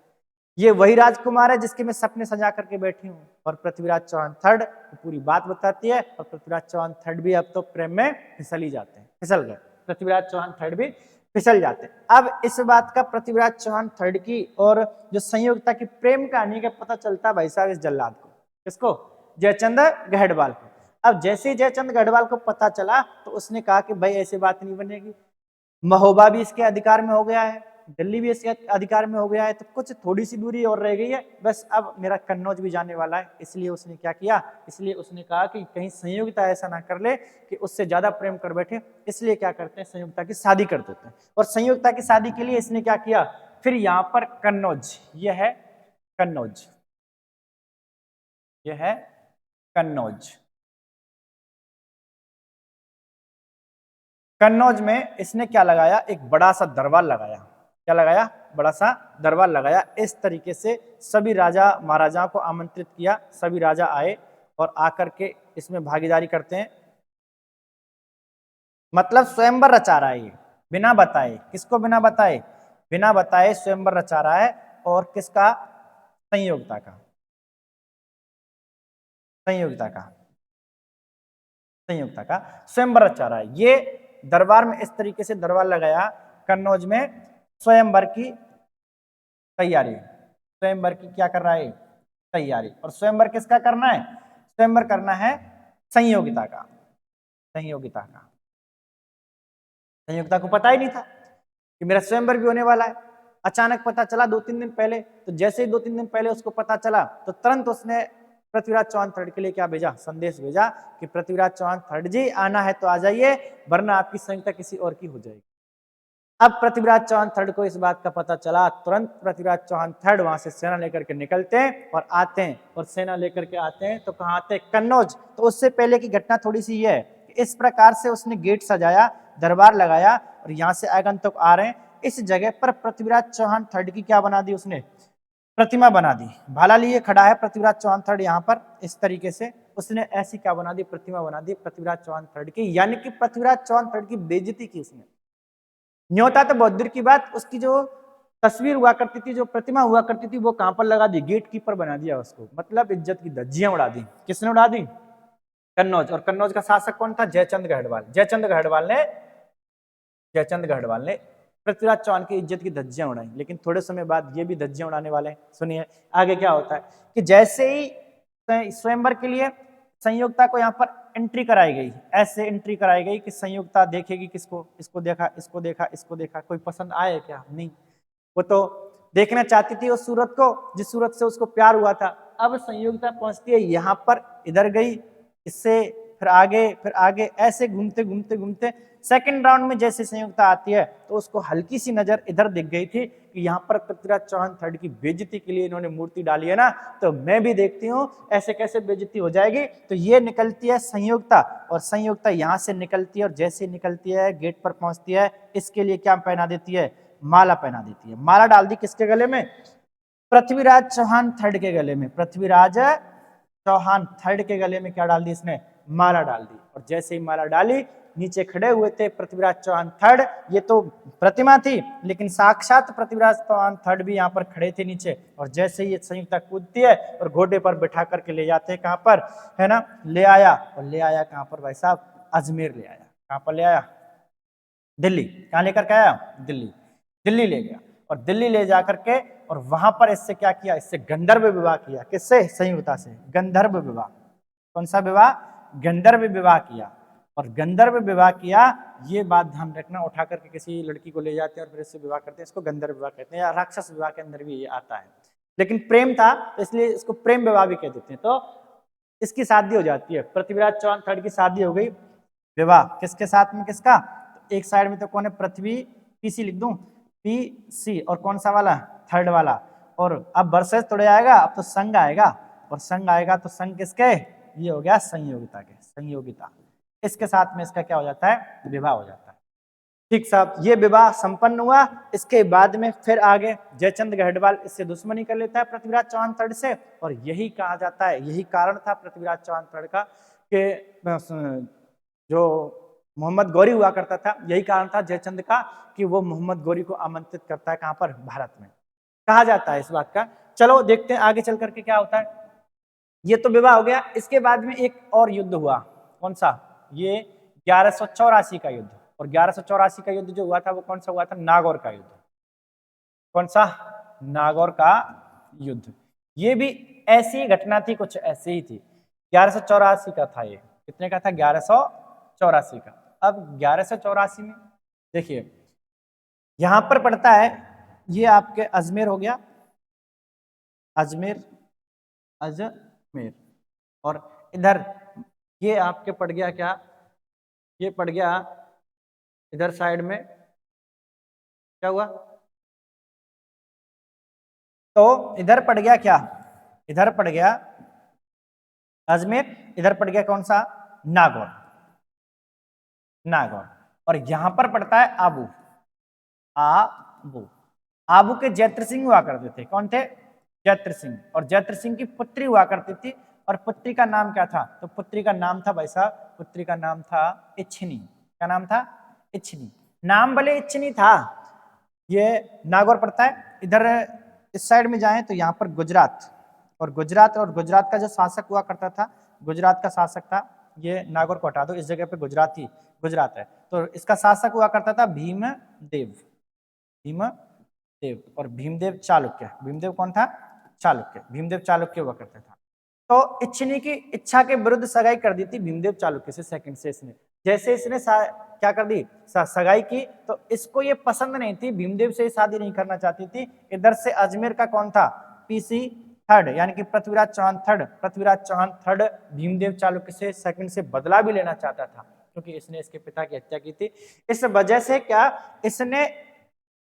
ये वही राजकुमार है जिसके मैं सपने सजा करके बैठी हूँ। और पृथ्वीराज चौहान थर्ड पूरी बात बताती है और पृथ्वीराज चौहान थर्ड भी अब तो प्रेम में फिसल ही जाते हैं, फिसल गए, पृथ्वीराज चौहान थर्ड भी फिसल जाते हैं। अब इस बात का पृथ्वीराज चौहान थर्ड की और जो संयुक्ता की प्रेम कहानी का पता चलता भाई साहब इस जल्लाद को। किसको? जयचंद गढ़वाल को। अब जैसे ही जयचंद गढ़वाल को पता चला तो उसने कहा कि भाई ऐसी बात नहीं बनेगी, महोबा भी इसके अधिकार में हो गया है, दिल्ली भी इसके अधिकार में हो गया है, तो कुछ थोड़ी सी दूरी और रह गई है, बस अब मेरा कन्नौज भी जाने वाला है। इसलिए उसने क्या किया? इसलिए उसने कहा कि कहीं संयुक्ता ऐसा ना कर ले कि उससे ज्यादा प्रेम कर बैठे, इसलिए क्या करते हैं, संयुक्ता की शादी कर देते हैं। और संयुक्ता की शादी के लिए इसने क्या किया? फिर यहाँ पर कन्नौज, ये है कन्नौज, ये है कन्नौज। कन्नौज में इसने क्या लगाया? एक बड़ा सा दरबार लगाया। क्या लगाया? बड़ा सा दरबार लगाया। इस तरीके से सभी राजा महाराजाओं को आमंत्रित किया, सभी राजा आए और आकर के इसमें भागीदारी करते हैं। मतलब स्वयंवर रचा रहा है ये, बिना बताए। किसको बिना बताए? बिना बताए स्वयंवर रचा रहा है। और किसका? संयोगिता का, संयोगिता का, संयुक्ता का स्वयंवर रचा रहा है। ये दरबार में इस तरीके से दरबार लगाया कन्नौज में, स्वयंवर की तैयारी, स्वयंवर की क्या कर रहा है? तैयारी। और स्वयंवर किसका करना है? स्वयंवर करना है संयोगिता का, संयोगिता का। संयोगिता को पता ही नहीं था कि मेरा स्वयंवर भी होने वाला है। अचानक पता चला 2-3 दिन पहले। तो जैसे ही 2-3 दिन पहले उसको पता चला तो तुरंत उसने पृथ्वीराज चौहान थर्ड के लिए क्या भेजा? संदेश भेजा कि पृथ्वीराज चौहान थर्ड जी आना है तो आ जाइए, वरना आपकी संयुक्ता किसी और की हो जाएगी। अब पृथ्वीराज चौहान थर्ड को इस बात का पता चला, तुरंत पृथ्वीराज चौहान थर्ड वहां से सेना लेकर के निकलते हैं और आते हैं। और सेना लेकर के आते हैं तो कहाँ आते हैं? कन्नौज। तो उससे पहले की घटना थोड़ी सी ये है, इस प्रकार से उसने गेट सजाया, दरबार लगाया और यहाँ से आगंतुक आ रहे हैं। इस जगह पर पृथ्वीराज चौहान थर्ड की क्या बना दी उसने? प्रतिमा बना दी। भाला लिए खड़ा है पृथ्वीराज चौहान थर्ड यहाँ पर, इस तरीके से उसने ऐसी क्या बना दी? प्रतिमा बना दी पृथ्वीराज चौहान थर्ड की। यानी कि पृथ्वीराज चौहान थर्ड की बेइज्जती की उसने। न्योता तो बहुत दूर की बात, उसकी जो तस्वीर हुआ करती थी, जो प्रतिमा हुआ करती थी, वो कहां पर लगा दी? गेट कीपर बना दिया उसको। मतलब इज्जत की धज्जियां उड़ा दी। किसने उड़ा दी? कन्नौज। और कन्नौज का शासक कौन था? जयचंद गढ़वाल। जयचंद गढ़वाल ने पृथ्वीराज चौहान की इज्जत की धज्जियां उड़ाई। लेकिन थोड़े समय बाद ये भी धज्जियां उड़ाने वाले हैं। सुनिए आगे क्या होता है कि जैसे ही स्वयंवर के लिए संयोगिता को यहाँ पर एंट्री कराई गई, ऐसे एंट्री कराई गई कि संयुक्ता देखेगी किसको, इसको देखा, इसको देखा, इसको देखा, कोई पसंद आए क्या? नहीं, वो तो देखना चाहती थी उस सूरत को जिस सूरत से उसको प्यार हुआ था। अब संयुक्ता पहुंचती है यहाँ पर, इधर गई, इससे फिर आगे ऐसे घूमते घूमते घूमते सेकंड राउंड में जैसे संयुक्ता आती है तो उसको हल्की सी नजर इधर दिख गई थी कि यहाँ पर पृथ्वीराज चौहान थर्ड की बेइज्जती के लिए इन्होंने मूर्ति डाली है ना, तो मैं भी देखती हूँ ऐसे कैसे बेइज्जती हो जाएगी। तो ये निकलती है संयुक्ता, और संयुक्ता यहाँ से निकलती है और जैसे निकलती है गेट पर पहुंचती है, इसके लिए क्या पहना देती है? माला पहना देती है। माला डाल दी किसके गले में? पृथ्वीराज चौहान थर्ड के गले में। पृथ्वीराज चौहान थर्ड के गले में क्या डाल दी इसने? माला डाल दी। और जैसे ही माला डाली, नीचे खड़े हुए थे पृथ्वीराज चौहान थर्ड, ये तो प्रतिमा थी लेकिन साक्षात पृथ्वीराज चौहान थर्ड भी यहाँ पर खड़े थे नीचे। और जैसे ही ये संयुक्ता कूदती है और घोड़े पर बिठा करके ले जाते हैं, कहाँ पर है ना, ले आया। और ले आया कहाँ पर भाई साहब? अजमेर ले आया। कहाँ पर ले आया? दिल्ली। कहाँ लेकर के आया? दिल्ली। दिल्ली ले गया और दिल्ली ले जाकर के और वहां पर इससे क्या किया? इससे गंधर्व विवाह किया। किससे? संयुक्ता से। गंधर्व विवाह। कौन सा विवाह? गंधर्व विवाह किया। और गंधर्व विवाह किया, ये बात ध्यान रखना, उठा करके किसी लड़की को ले जाते हैं और फिर इससे विवाह करते हैं, इसको गंधर्व विवाह कहते हैं, या राक्षस विवाह के अंदर भी ये आता है। लेकिन प्रेम था इसलिए इसको प्रेम विवाह भी कह देते हैं। तो इसकी शादी हो जाती है, पृथ्वीराज चौहान थर्ड की शादी हो गई। विवाह किसके साथ में? किसका? तो एक साइड में तो कौन है? पृथ्वी, पीसी लिख दूं, पी सी, और कौन सा वाला? थर्ड वाला। और अब वर्सेस थोड़े आएगा, अब तो संघ आएगा, और संघ आएगा तो संघ किसके? ये हो गया संयोगिता के, संयोगिता। इसके साथ में इसका क्या हो जाता है? विवाह हो जाता है। ठीक साहब, ये विवाह संपन्न हुआ। इसके बाद में फिर आगे जयचंद गढ़वाल इससे दुश्मनी कर लेता है पृथ्वीराज चौहान थर्ड से, और यही कहा जाता है, यही कारण था पृथ्वीराज चौहान थर्ड का कि जो मोहम्मद गौरी हुआ करता था, यही कारण था जयचंद का कि वो मोहम्मद गौरी को आमंत्रित करता है। कहां पर? भारत में। कहा जाता है इस बात का। चलो देखते हैं आगे चल करके क्या होता है। ये तो विवाह हो गया। इसके बाद में एक और युद्ध हुआ। कौन सा? ये 1184 का युद्ध। और 1184 का युद्ध जो हुआ था वो कौन सा हुआ था? नागौर का युद्ध। कौन सा? नागौर का युद्ध। ये भी ऐसी ही घटना थी, कुछ ऐसे ही थी। 1184 का था ये। कितने का था? 1184 का। अब 1184 में देखिए यहां पर पड़ता है, ये आपके अजमेर हो गया, अजमेर, अजमेर। और इधर ये आपके पड़ गया क्या? ये पड़ गया इधर साइड में। क्या हुआ? तो इधर पड़ गया क्या? इधर पड़ गया अजमेर, इधर पड़ गया कौन सा? नागौर। नागौर। और यहां पर पड़ता है आबू। आबू। आबू के जैत्र सिंह हुआ करते थे। कौन थे? जैत्र सिंह। और जैत्र सिंह की पुत्री हुआ करती थी, और पुत्री का नाम क्या था? तो पुत्री का नाम था भाई साहब, पुत्री का नाम था इच्छिनी। क्या नाम था? इच्छिनी। नाम भले इच्छिनी था। ये नागौर पड़ता है। इधर इस साइड में जाएं तो यहाँ पर गुजरात, और गुजरात का जो शासक हुआ करता था, गुजरात का शासक था, ये नागौर को हटा दो, इस जगह पे गुजरात है। तो इसका शासक हुआ करता था भीमदेव। भीमदेव। और भीमदेव चालुक्य। भीमदेव कौन था? चालुक्य। भीमदेव चालुक्य हुआ करता था। तो इच्छिनी की इच्छा के विरुद्ध सगाई कर दी थी भीमदेव चालुक्य से, सेकंड से इसने। जैसे इसने क्या कर दी? सगाई की। तो इसको ये पसंद नहीं थी, भीमदेव से शादी नहीं करना चाहती थी। इधर से अजमेर का कौन था? पीसी थर्ड, यानी कि पृथ्वीराज चौहान थर्ड। पृथ्वीराज चौहान थर्ड भीमदेव चालुक्य से सेकंड से बदला भी लेना चाहता था, क्योंकि इसने इसके पिता की हत्या की थी। इस वजह से क्या इसने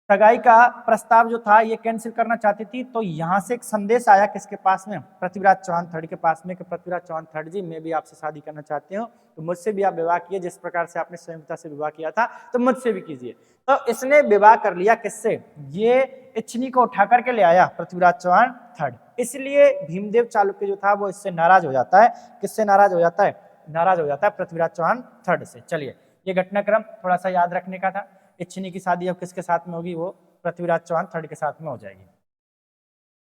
सगाई का प्रस्ताव जो था ये कैंसिल करना चाहती थी। तो यहां से एक संदेश आया किसके पास में? पृथ्वीराज चौहान थर्ड के पास में, कि पृथ्वीराज चौहान थर्ड जी, मैं भी आपसे शादी करना चाहती हूँ, तो मुझसे भी आप विवाह किए, जिस प्रकार से आपने संयुक्ता से विवाह किया था, तो मुझसे भी कीजिए। तो इसने विवाह कर लिया किससे? ये इच्छिनी को उठा करके ले आया पृथ्वीराज चौहान थर्ड। इसलिए भीमदेव चालुक्य जो था वो इससे नाराज हो जाता है। किससे नाराज हो जाता है? नाराज हो जाता है पृथ्वीराज चौहान थर्ड से। चलिए, ये घटनाक्रम थोड़ा सा याद रखने का था। इच्छिनी की शादी अब किसके साथ में होगी? वो पृथ्वीराज चौहान थर्ड के साथ में हो जाएगी।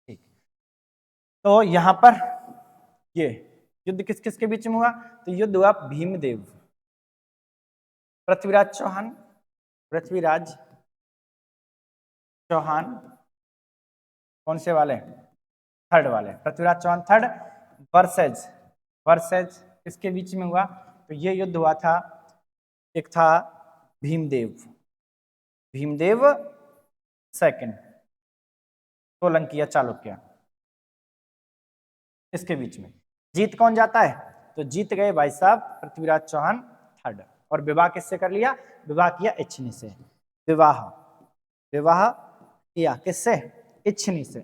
ठीक, तो यहां पर ये युद्ध किस किस के बीच में हुआ? तो युद्ध हुआ भीमदेव, पृथ्वीराज चौहान, पृथ्वीराज चौहान कौन से वाले? थर्ड वाले। पृथ्वीराज चौहान थर्ड वर्सेज किसके बीच में हुआ? तो ये युद्ध हुआ था, एक था भीमदेव सेकंड, सोलंकी या चालुक्य, इसके बीच में। जीत कौन जाता है? तो जीत गए भाई साहब पृथ्वीराज चौहान थर्ड। और विवाह किससे कर लिया? विवाह किया इच्छिनी से। विवाह किया किससे? इच्छिनी से।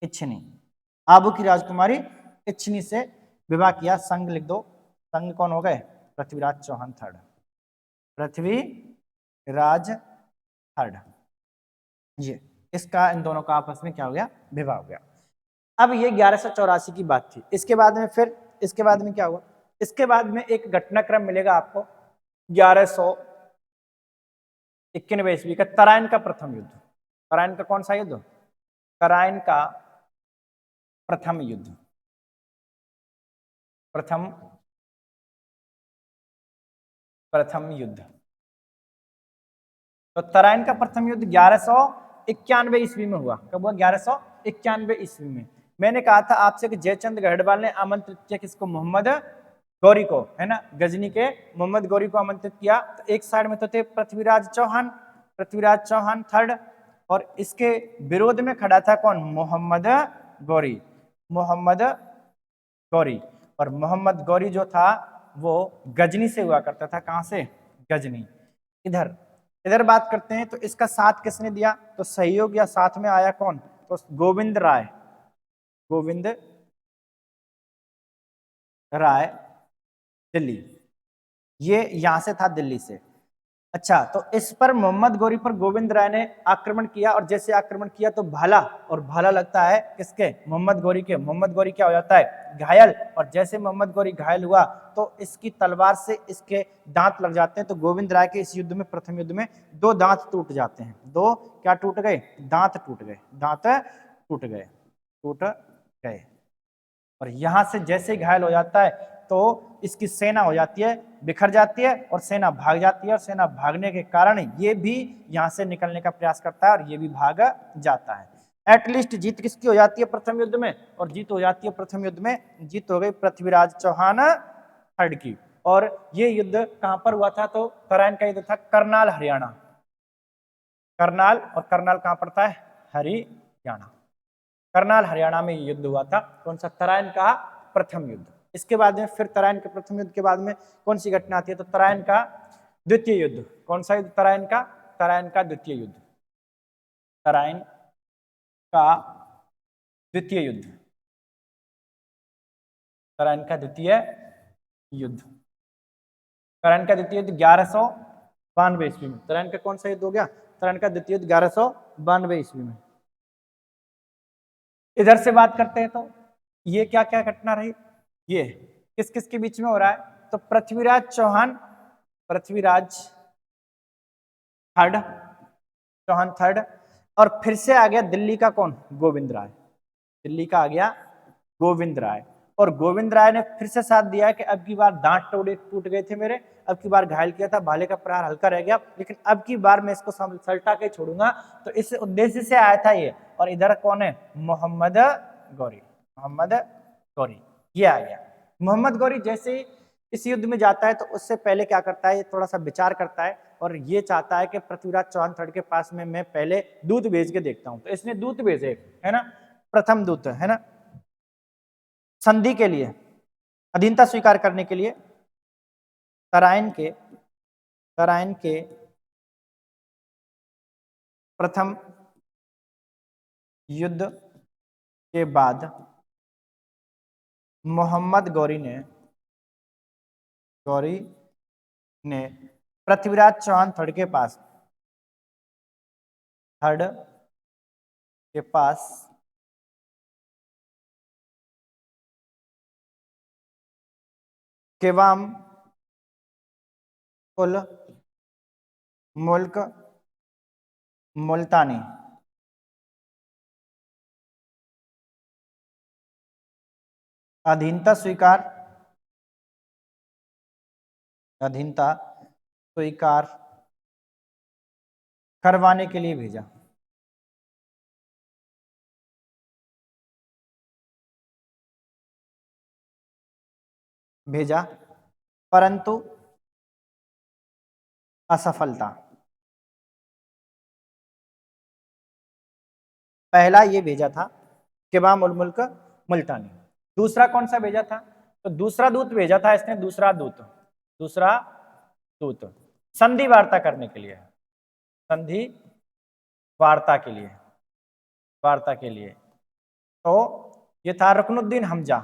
इच्छिनी, आबू की राजकुमारी इच्छिनी से विवाह किया। संग लिख दो, संग कौन हो गए? Prithviraj Chauhan third, Prithviraj third. ये इसका इन दोनों का आपस में क्या हो गया? विवाह हो गया। अब ये 1184 की बात थी। इसके बाद में फिर इसके बाद में क्या हुआ? इसके बाद में एक घटनाक्रम मिलेगा आपको 1191 ईस्वी का तराइन का प्रथम युद्ध। तराइन का कौन सा युद्ध? तराइन का प्रथम युद्ध। प्रथम युद्ध। तो तराइन का प्रथम युद्ध 1191 ईस्वी में हुआ। कब हुआ? 1191 ईस्वी में। मैंने कहा था आपसे कि जयचंद गढ़वाल ने आमंत्रित किया किसको? मोहम्मद गौरी को, है ना, गजनी के मोहम्मद गौरी को आमंत्रित किया। तो एक साइड में तो थे पृथ्वीराज चौहान थर्ड, और इसके विरोध में खड़ा था कौन? मोहम्मद गौरी। और मोहम्मद गौरी जो था वो गजनी से हुआ करता था। कहां से? गजनी। इधर बात करते हैं। तो इसका साथ किसने दिया? तो सहयोग या साथ में आया कौन? तो गोविंद राय दिल्ली, ये यहां से था, दिल्ली से। अच्छा, तो इस पर मोहम्मद गौरी पर गोविंद राय ने आक्रमण किया, और जैसे आक्रमण किया तो भाला लगता है किसके? मोहम्मद गौरी के। मोहम्मद गौरी क्या हो जाता है? घायल। और जैसे मोहम्मद गौरी घायल हुआ तो इसकी तलवार से इसके दांत लग जाते हैं। तो गोविंद राय के इस युद्ध में, प्रथम युद्ध में, 2 दांत टूट जाते हैं। 2 क्या टूट गए? दांत टूट गए। और यहां से जैसे ही घायल हो जाता है तो इसकी सेना हो जाती है, बिखर जाती है, और सेना भाग जाती है। और सेना भागने के कारण ये भी यहां से निकलने का प्रयास करता है, और ये भी भाग जाता है। एटलीस्ट जीत किसकी हो जाती है प्रथम युद्ध में? और जीत हो जाती है प्रथम युद्ध में, जीत हो गई पृथ्वीराज चौहान थर्ड की। और ये युद्ध कहां पर हुआ था? तो तराइन का युद्ध था करनाल, हरियाणा। करनाल, और करनाल कहां पड़ता है? हरियाणा। करनाल हरियाणा में युद्ध हुआ था। कौन सा? तराइन का प्रथम युद्ध। इसके बाद में फिर तराइन के प्रथम युद्ध के बाद में कौन सी घटना आती है? तो तराइन का द्वितीय युद्ध। कौन सा युद्ध? तराइन का द्वितीय युद्ध। तराइन का द्वितीय युद्ध। तराइन का द्वितीय युद्ध 1192 ईस्वी में। तराइन का कौन सा युद्ध हो गया? तराइन का द्वितीय युद्ध 1192 ईस्वी में। इधर से बात करते हैं तो ये क्या क्या घटना रही? ये किस किस के बीच में हो रहा है? तो पृथ्वीराज चौहान थर्ड, और फिर से आ गया दिल्ली का कौन? गोविंद राय। दिल्ली का आ गया गोविंद राय। और गोविंद राय ने फिर से साथ दिया कि अब की बार दांत टूट गए थे मेरे, अब की बार घायल किया था, भाले का प्रहार हल्का रह गया, लेकिन अब की बार मैं इसको सलटा के छोड़ूंगा। तो इस उद्देश्य से आया था ये। और इधर कौन है? मोहम्मद गौरी ये आ गया। मोहम्मद गौरी जैसे ही इस युद्ध में जाता है तो उससे पहले क्या करता है? ये थोड़ा सा विचार करता है, और ये चाहता है कि पृथ्वीराज चौहान थर्ड के पास में मैं पहले दूत भेज के देखता हूं। तो इसने दूत भेजे, है ना, प्रथम दूत, है ना, संधि के लिए, अधीनता स्वीकार करने के लिए। तराइन के प्रथम युद्ध के बाद मोहम्मद गौरी ने पृथ्वीराज चौहान थर्ड के पास केवाम उल मुल्क मुल्तानी अधीनता स्वीकार करवाने के लिए भेजा। भेजा, परंतु असफलता। पहला ये भेजा था किबाम उल मुल्क मुल्तानी। दूसरा कौन सा भेजा था? तो दूसरा दूत भेजा था इसने, दूसरा दूत संधि वार्ता करने के लिए, संधि वार्ता के लिए, वार्ता के लिए। तो ये था रुकनुद्दीन हमजा,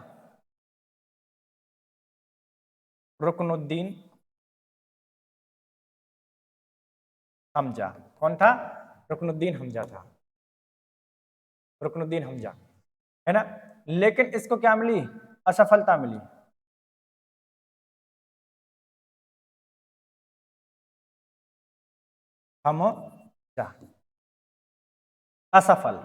रुकनुद्दीन हमजा। कौन था? रुकनुद्दीन हमजा था, रुकनुद्दीन हमजा, है ना। लेकिन इसको क्या मिली? असफलता मिली। हमजा, असफल,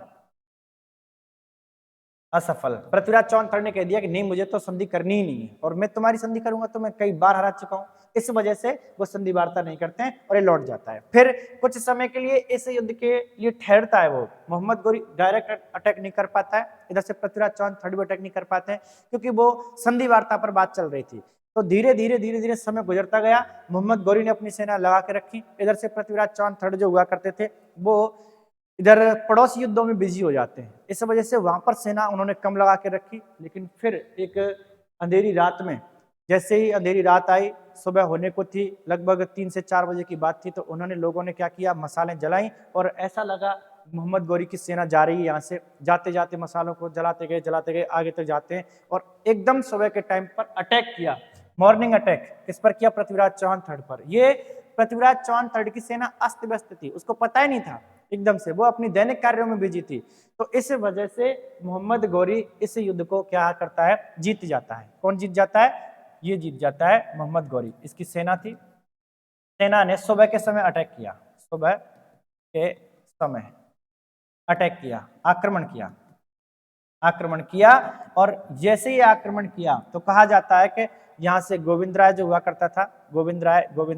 असफल। पृथ्वीराज चौहान थर्ड ने कह दिया कि नहीं, मुझे तो संधि करनी ही नहीं है, और मैं तुम्हारी संधि करूंगा तो मैं कई बार हरा चुका हूं। इस वजह से वो संधि वार्ता नहीं करते हैं और ये लौट जाता है। फिर कुछ समय के लिए इस युद्ध के लिए ठहरता है वो। मोहम्मद गोरी डायरेक्ट अटैक नहीं कर पाता है, इधर से पृथ्वीराज चौहान थर्ड भी अटैक नहीं कर पाते हैं, क्योंकि वो संधि वार्ता पर बात चल रही थी। तो धीरे धीरे समय गुजरता गया। मोहम्मद गोरी ने अपनी सेना लगा के रखी। इधर से पृथ्वीराज चौहान थर्ड जो हुआ करते थे वो इधर पड़ोसी युद्धों में बिजी हो जाते हैं। इस वजह से वहां पर सेना उन्होंने कम लगा के रखी। लेकिन फिर एक अंधेरी रात में, जैसे ही अंधेरी रात आई, सुबह होने को थी, लगभग 3 से 4 बजे की बात थी, तो उन्होंने, लोगों ने क्या किया, मसालें जलाई। और ऐसा लगा मोहम्मद गोरी की सेना जा रही है यहाँ से, जाते जाते मसालों को जलाते गए, आगे तक जाते हैं और एकदम सुबह के टाइम पर अटैक किया, मॉर्निंग अटैक। किस पर किया? पृथ्वीराज चौहान थर्ड पर। ये पृथ्वीराज चौहान थर्ड की सेना अस्त व्यस्त थी, उसको पता ही नहीं था, एकदम से वो अपनी दैनिक कार्यों में बिजी थी। तो इस वजह से मोहम्मद गोरी इस युद्ध को क्या करता है? जीत जाता है। कौन जीत जाता है? ये जीत जाता है मोहम्मद गोरी। इसकी सेना थी, सेना ने सुबह के समय अटैक किया, सुबह के समय अटैक किया, आक्रमण किया। और जैसे ही आक्रमण किया तो कहा जाता है कि यहाँ से गोविंद राय जो हुआ करता था, गोविंद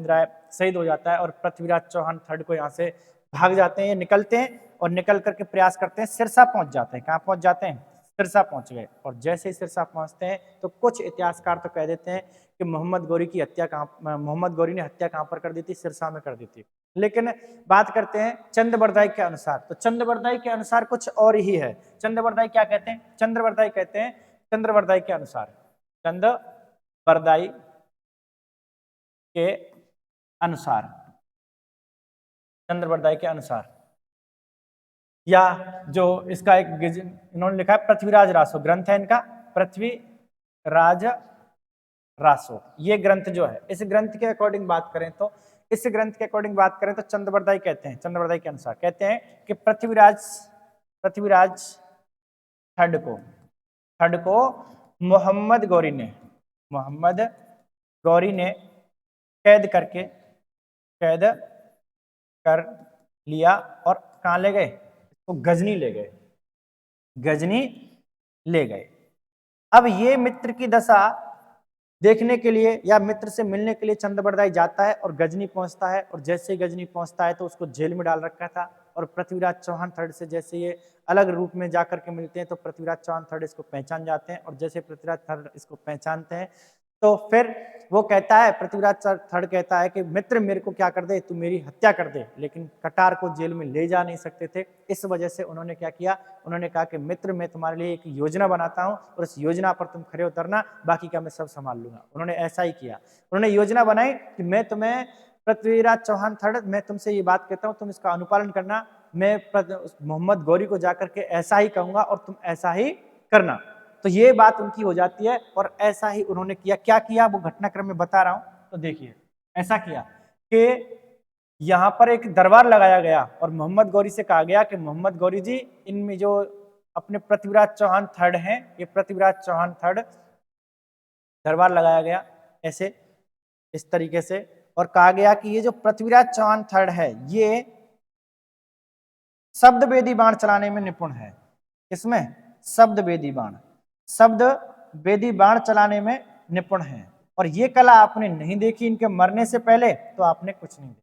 राय शहीद हो जाता है और पृथ्वीराज चौहान थर्ड को यहाँ से भाग जाते हैं, निकलते हैं और निकल करके प्रयास करते हैं, सिरसा पहुंच जाते हैं। कहाँ पहुंच जाते हैं? सिरसा पहुंच गए। और जैसे ही सिरसा पहुंचते हैं तो कुछ इतिहासकार तो कह देते हैं कि मोहम्मद गोरी ने हत्या कहाँ पर कर दी थी? सिरसा में कर दी थी। लेकिन बात करते हैं चंद्रबरदाई के अनुसार, तो चंद्रबरदाई के अनुसार कुछ और ही है। चंद्रबरदाई क्या कहते हैं? चंद्रबरदाई कहते हैं, चंद्रबरदाई के अनुसार, चंद्रबरदाई के अनुसार, चंद्रबरदाई के अनुसार, या जो इसका एक इन्होंने लिखा है पृथ्वीराज रासो, ग्रंथ है इनका पृथ्वीराज रासो। ये ग्रंथ जो है, इस ग्रंथ के अकॉर्डिंग बात करें तो, चंद्रबरदाई कहते हैं, चंद्रबरदाई के अनुसार कहते हैं कि पृथ्वीराज थर्ड को मोहम्मद गौरी ने कैद कर लिया और कहाँ ले गए? तो गजनी ले गए। अब ये मित्र की दशा देखने के लिए या मित्र से मिलने के लिए चंद्रबरदाई जाता है और गजनी पहुंचता है। और जैसे ही गजनी पहुंचता है तो उसको जेल में डाल रखा था। और पृथ्वीराज चौहान थर्ड से जैसे ये अलग रूप में जाकर के मिलते हैं तो पृथ्वीराज चौहान थर्ड इसको पहचान जाते हैं। और जैसे पृथ्वीराज थर्ड इसको पहचानते हैं तो फिर वो कहता है, पृथ्वीराज थर्ड कहता है कि मित्र मेरे को क्या कर दे, तू मेरी हत्या कर दे। लेकिन कटार को जेल में ले जा नहीं सकते थे, इस वजह से उन्होंने क्या किया, उन्होंने कहा कि मित्र मैं तुम्हारे लिए एक योजना बनाता हूं और उस योजना पर तुम खड़े उतरना, बाकी का मैं सब संभाल लूंगा। उन्होंने ऐसा ही किया। उन्होंने योजना बनाई कि मैं तुम्हें, पृथ्वीराज चौहान थर्ड, मैं तुमसे ये बात कहता हूँ, तुम इसका अनुपालन करना। मैं मोहम्मद गौरी को जाकर के ऐसा ही कहूंगा और तुम ऐसा ही करना। तो ये बात उनकी हो जाती है और ऐसा ही उन्होंने किया। क्या किया वो घटनाक्रम में बता रहा हूं, तो देखिए ऐसा किया कि यहाँ पर एक दरबार लगाया गया और मोहम्मद गौरी से कहा गया कि मोहम्मद गौरी जी, इनमें जो अपने पृथ्वीराज चौहान थर्ड हैं, ये पृथ्वीराज चौहान थर्ड, दरबार लगाया गया ऐसे इस तरीके से। और कहा गया कि ये जो पृथ्वीराज चौहान थर्ड है ये शब्द वेदी बाण चलाने में निपुण है। इसमें शब्द वेदी बाण चलाने में निपुण है और ये कला आपने नहीं देखी इनके मरने से पहले, तो आपने कुछ नहीं देखा।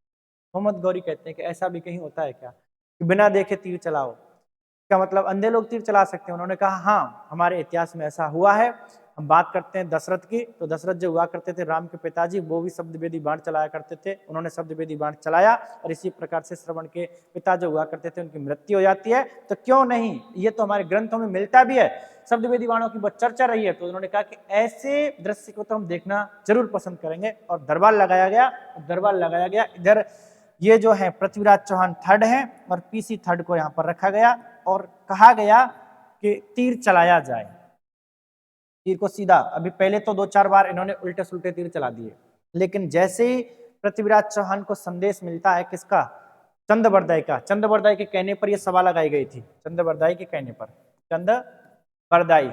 मोहम्मद गौरी कहते हैं कि ऐसा भी कहीं होता है क्या कि बिना देखे तीर चलाओ? क्या मतलब अंधे लोग तीर चला सकते हैं? उन्होंने कहा हाँ, हमारे इतिहास में ऐसा हुआ है, हम बात करते हैं दशरथ की, तो दशरथ जो हुआ करते थे राम के पिताजी, वो भी शब्द वेदी बाण चलाया करते थे। उन्होंने शब्द वेदी बाण चलाया और इसी प्रकार से श्रवण के पिता जो हुआ करते थे उनकी मृत्यु हो जाती है। तो क्यों नहीं, ये तो हमारे ग्रंथों में मिलता भी है, शब्द वेदी बाणों की बहुत चर्चा रही है। तो उन्होंने कहा कि ऐसे दृश्य को तो हम देखना जरूर पसंद करेंगे और दरबार लगाया गया। दरबार लगाया गया, इधर ये जो है पृथ्वीराज चौहान थर्ड है और पीसी थर्ड को यहाँ पर रखा गया और कहा गया कि तीर चलाया जाए। तीर को सीधा, अभी पहले तो 2-4 बार इन्होंने उल्टे सुल्टे तीर चला दिए, लेकिन जैसे ही पृथ्वीराज चौहान को संदेश मिलता है किसका, चंद्रबरदाई का, चंद्रबरदाई के कहने पर यह सभा लगाई गई थी। चंद्रबरदाई के कहने पर, चंद्रबरदाई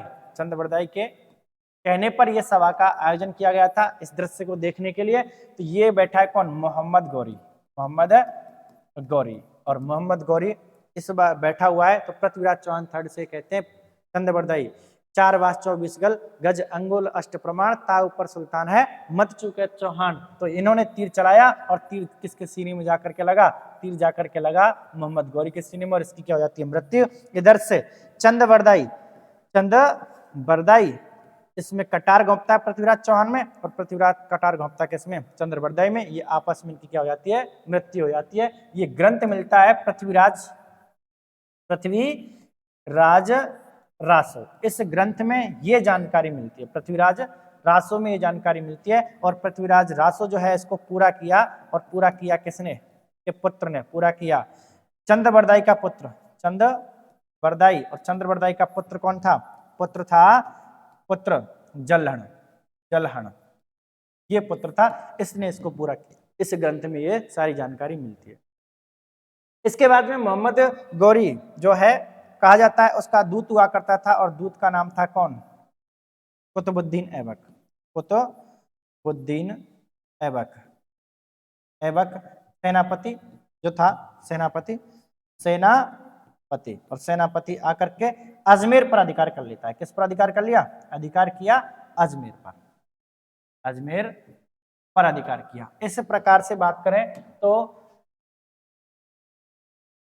के कहने पर यह सभा का आयोजन किया गया था इस दृश्य को देखने के लिए। तो ये बैठा है कौन, मोहम्मद गौरी, मोहम्मद गौरी। और मोहम्मद गौरी इस बार बैठा हुआ है। तो पृथ्वीराज चौहान थर्ड से कहते हैं चंद्रबरदाई 4 बास 24 गज अंगुल अष्ट प्रमाण ता ऊपर सुल्तान है मत चूके चौहान। तो इन्होंने तीर चलाया और तीर किसके सीने में जाकर के लगा, तीर जाकर के लगा मोहम्मद गौरी के सीने में और इसकी क्या हो जाती है, मृत्यु। इधर से चंद्रबरदाई इसमें कटार घोंपता है पृथ्वीराज चौहान में और पृथ्वीराज कटार घोंपता है किसमें, चंद्रबरदाई में। ये आपस में इनकी क्या हो जाती है, मृत्यु हो जाती है। ये ग्रंथ मिलता है पृथ्वीराज रासो। इस ग्रंथ में ये जानकारी मिलती है, पृथ्वीराज रासो में ये जानकारी मिलती है। और पृथ्वीराज रासो जो है इसको पूरा किया, और पूरा किया किसने, के पुत्र ने पूरा किया, चंद्रबरदाई का पुत्र चंद्रबरदाई। और चंद्रबरदाई का पुत्र कौन था, पुत्र जलहण, ये पुत्र था, इसने इसको पूरा किया। इस ग्रंथ में ये सारी जानकारी मिलती है। इसके बाद में मोहम्मद गौरी जो है कहा जाता है उसका दूत हुआ करता था और दूत का नाम था कौन, कुतुबुद्दीन ऐबक। कुतुबुद्दीन ऐबक सेनापति जो था, सेनापति और सेनापति आकर के अजमेर पर अधिकार कर लेता है। किस पर अधिकार कर लिया, अधिकार किया अजमेर पर अधिकार किया। इस प्रकार से बात करें तो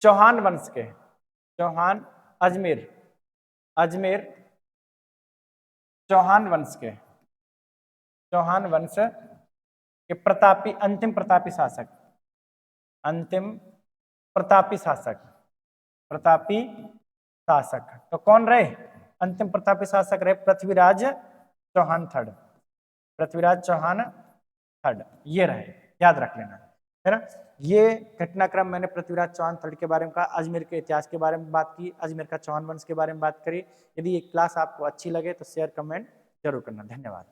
चौहान वंश के, अजमेर चौहान वंश के प्रतापी, अंतिम प्रतापी शासक तो कौन रहे, अंतिम प्रतापी शासक रहे पृथ्वीराज चौहान थर्ड। ये रहे, याद रख लेना, है ना। ये घटनाक्रम मैंने पृथ्वीराज चौहान थर्ड के बारे में कहा, अजमेर के इतिहास के बारे में बात की, अजमेर का चौहान वंश के बारे में बात करी। यदि ये क्लास आपको अच्छी लगे तो शेयर कमेंट जरूर करना। धन्यवाद।